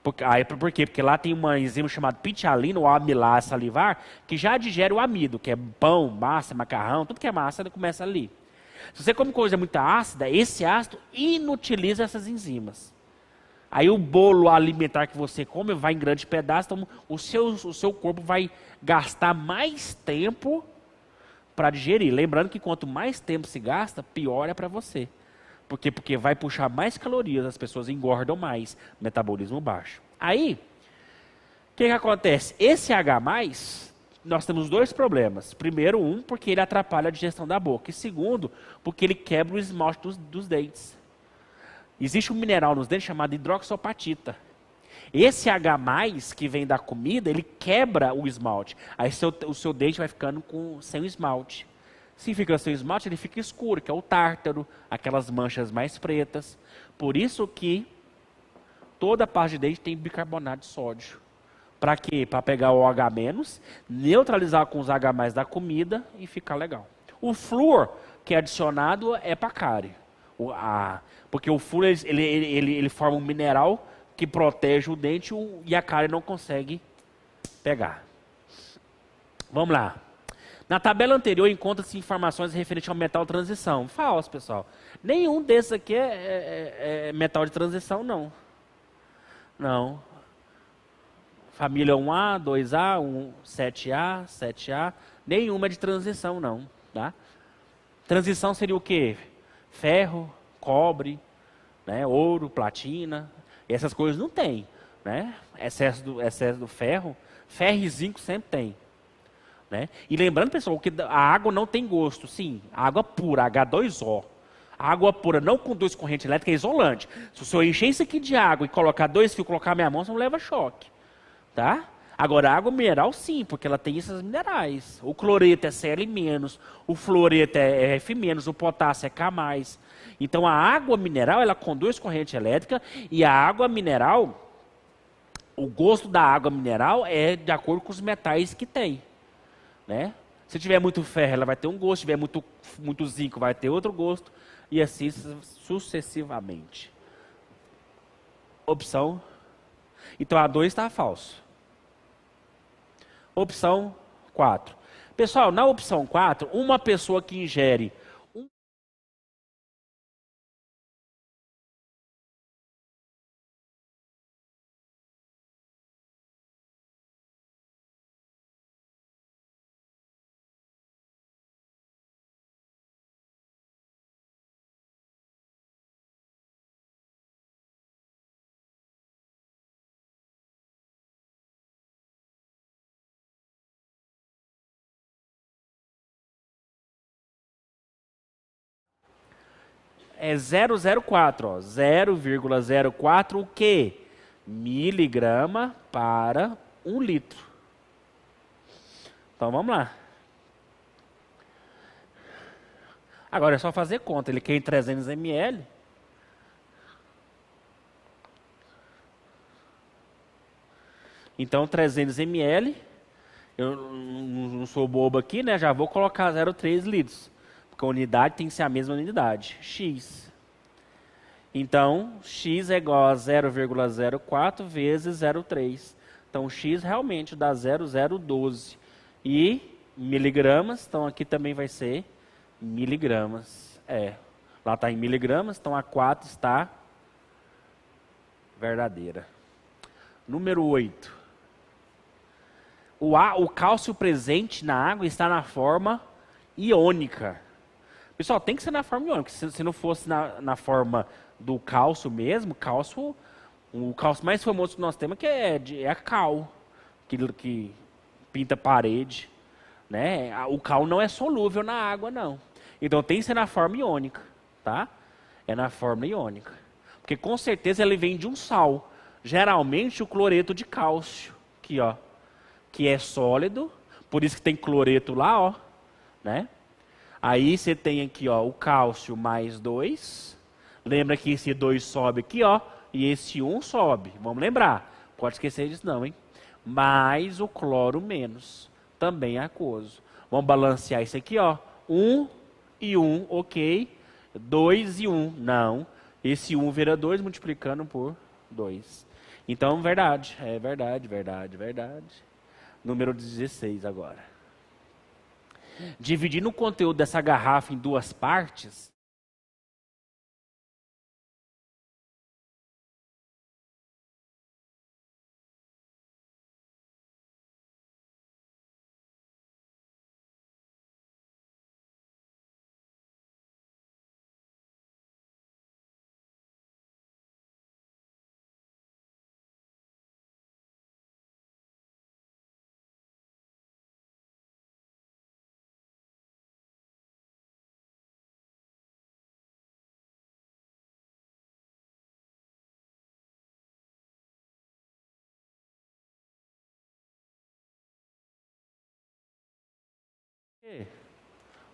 Por quê? Porque lá tem uma enzima chamada pitialina, ou amilase salivar, que já digere o amido, que é pão, massa, macarrão, tudo que é massa, ele começa ali. Se você come coisa muito ácida, esse ácido inutiliza essas enzimas. Aí o bolo alimentar que você come vai em grande pedaço, então o seu corpo vai gastar mais tempo para digerir. Lembrando que quanto mais tempo se gasta, pior é para você. Por quê? Porque vai puxar mais calorias, as pessoas engordam mais, metabolismo baixo. Aí, o que acontece? Esse H+, nós temos dois problemas. Primeiro, porque ele atrapalha a digestão da boca. E segundo, porque ele quebra o esmalte dos dentes. Existe um mineral nos dentes chamado hidroxopatita. Esse H+, que vem da comida, ele quebra o esmalte. Aí o seu dente vai ficando sem o esmalte. Se fica sem o esmalte, ele fica escuro, que é o tártaro, aquelas manchas mais pretas. Por isso que toda parte de dente tem bicarbonato de sódio. Para quê? Para pegar o OH-, neutralizar com os H+ da comida e ficar legal. O flúor, que é adicionado, é para cárie. Porque o flúor ele forma um mineral que protege o dente e a cárie não consegue pegar. Vamos lá. Na tabela anterior encontra-se informações referentes ao metal de transição. Falso, pessoal. Nenhum desses aqui é metal de transição, não. Não. Família 1A, 2A, 7A, 7A. Nenhuma é de transição, não. Tá? Transição seria o quê? Ferro, cobre, né? Ouro, platina. Essas coisas não tem. Né? Excesso do ferro. Ferro e zinco sempre tem. Né? E lembrando, pessoal, que a água não tem gosto. Sim, água pura, H2O. A água pura não conduz corrente elétrica, é isolante. Se o senhor encher isso aqui de água e colocar 2 fios, colocar minha mão, você não leva choque. Tá? Agora, a água mineral, sim, porque ela tem esses minerais. O cloreto é Cl-, o fluoreto é F-, o potássio é K+. Então, a água mineral, ela conduz corrente elétrica e a água mineral, o gosto da água mineral é de acordo com os metais que tem. Né? Se tiver muito ferro, ela vai ter um gosto. Se tiver muito zinco, vai ter outro gosto. E assim sucessivamente. Opção. Então, a 2 está falso. Opção 4. Pessoal, na opção 4, uma pessoa que ingere é 0,04, ó, 0,04 o quê? Miligrama para 1 litro. Então vamos lá. Agora é só fazer conta. Ele quer em 300 ml. Então 300 ml. Eu não sou bobo aqui, né? Já vou colocar 0,3 litros. Porque a unidade tem que ser a mesma unidade. X. Então, X é igual a 0,04 vezes 0,3. Então, X realmente dá 0,012. E miligramas, então aqui também vai ser miligramas. Lá está em miligramas, então a 4 está verdadeira. Número 8. O cálcio presente na água está na forma iônica. Pessoal, tem que ser na forma iônica. Se não fosse na forma do cálcio mesmo, o cálcio mais famoso que nós temos é a cal, que pinta a parede. Né? O cal não é solúvel na água, não. Então tem que ser na forma iônica. Tá? É na forma iônica. Porque com certeza ele vem de um sal. Geralmente o cloreto de cálcio. Aqui, ó. Que é sólido. Por isso que tem cloreto lá, ó. Né? Aí você tem aqui, ó, o cálcio mais 2. Lembra que esse 2 sobe aqui, ó. E esse 1 sobe. Vamos lembrar. Pode esquecer disso não, hein? Mais o cloro menos. Também é aquoso. Vamos balancear isso aqui, ó. 1 e 1, ok. 2 e 1, não. Esse 1 vira 2 multiplicando por 2. Então, verdade. É verdade, verdade, verdade. Número 16 agora. Dividindo o conteúdo dessa garrafa em duas partes.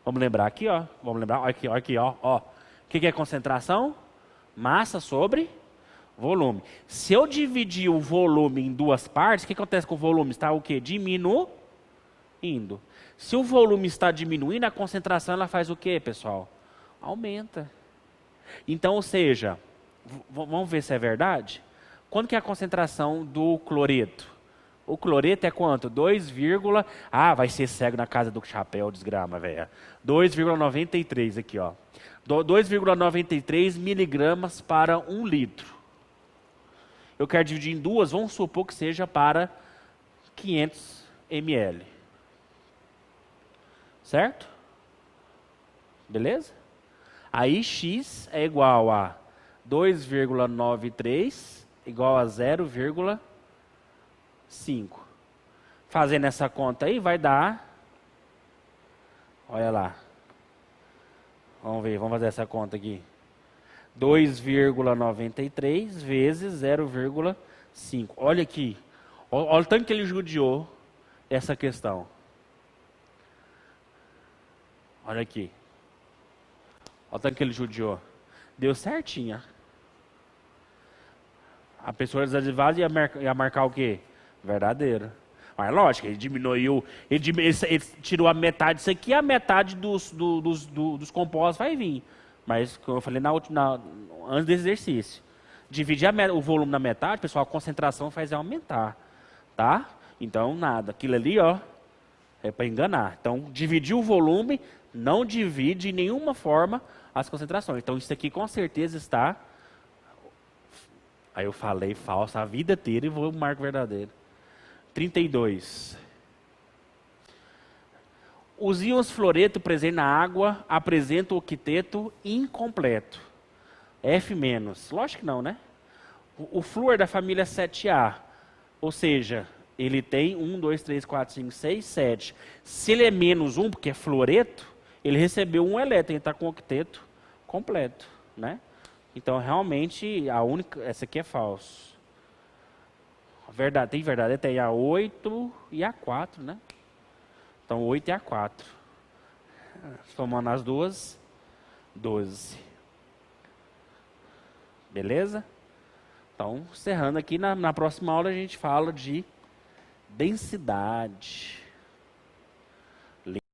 Vamos lembrar aqui, ó. Vamos lembrar, aqui, ó. O que é concentração? Massa sobre volume. Se eu dividir o volume em duas partes, o que acontece com o volume? Está o quê? Diminuindo. Se o volume está diminuindo, a concentração ela faz o quê, pessoal? Aumenta. Então, ou seja, vamos ver se é verdade? Quanto que é a concentração do cloreto? O cloreto é quanto? 2, vai ser cego na casa do chapéu, desgrama, velho. 2,93 aqui, ó. 2,93 miligramas para 1 litro. Eu quero dividir em duas, vamos supor que seja para 500 ml. Certo? Beleza? Aí X é igual a 2,93 igual a 0,5. Fazendo essa conta aí vai dar, olha lá. Vamos ver, vamos fazer essa conta aqui. 2,93 vezes 0,5. Olha aqui. Olha o tanto que ele judiou essa questão. Olha aqui. Olha o tanto que ele judiou. Deu certinho. A pessoa desadivada ia marcar o quê? Verdadeiro. Mas lógico, ele diminuiu, ele tirou a metade disso aqui, a metade dos compostos vai vir. Mas, como eu falei antes desse exercício, dividir o volume na metade, pessoal, a concentração faz aumentar. Tá? Então, nada. Aquilo ali, ó, é para enganar. Então, dividir o volume não divide de nenhuma forma as concentrações. Então, isso aqui com certeza está... Aí eu falei falso a vida inteira e vou marcar verdadeiro. 32. Os íons fluoreto presentes na água apresentam o octeto incompleto. F-. Lógico que não, né? O flúor da família 7A, ou seja, ele tem 1, 2, 3, 4, 5, 6, 7. Se ele é menos 1, porque é fluoreto, ele recebeu um elétron, ele está com o octeto completo, né? Então, realmente, essa aqui é falso. Tem verdade, tem a 8 e a 4, né? Então, 8 e a 4. Somando as duas, 12. Beleza? Então, encerrando aqui, na próxima aula a gente fala de densidade.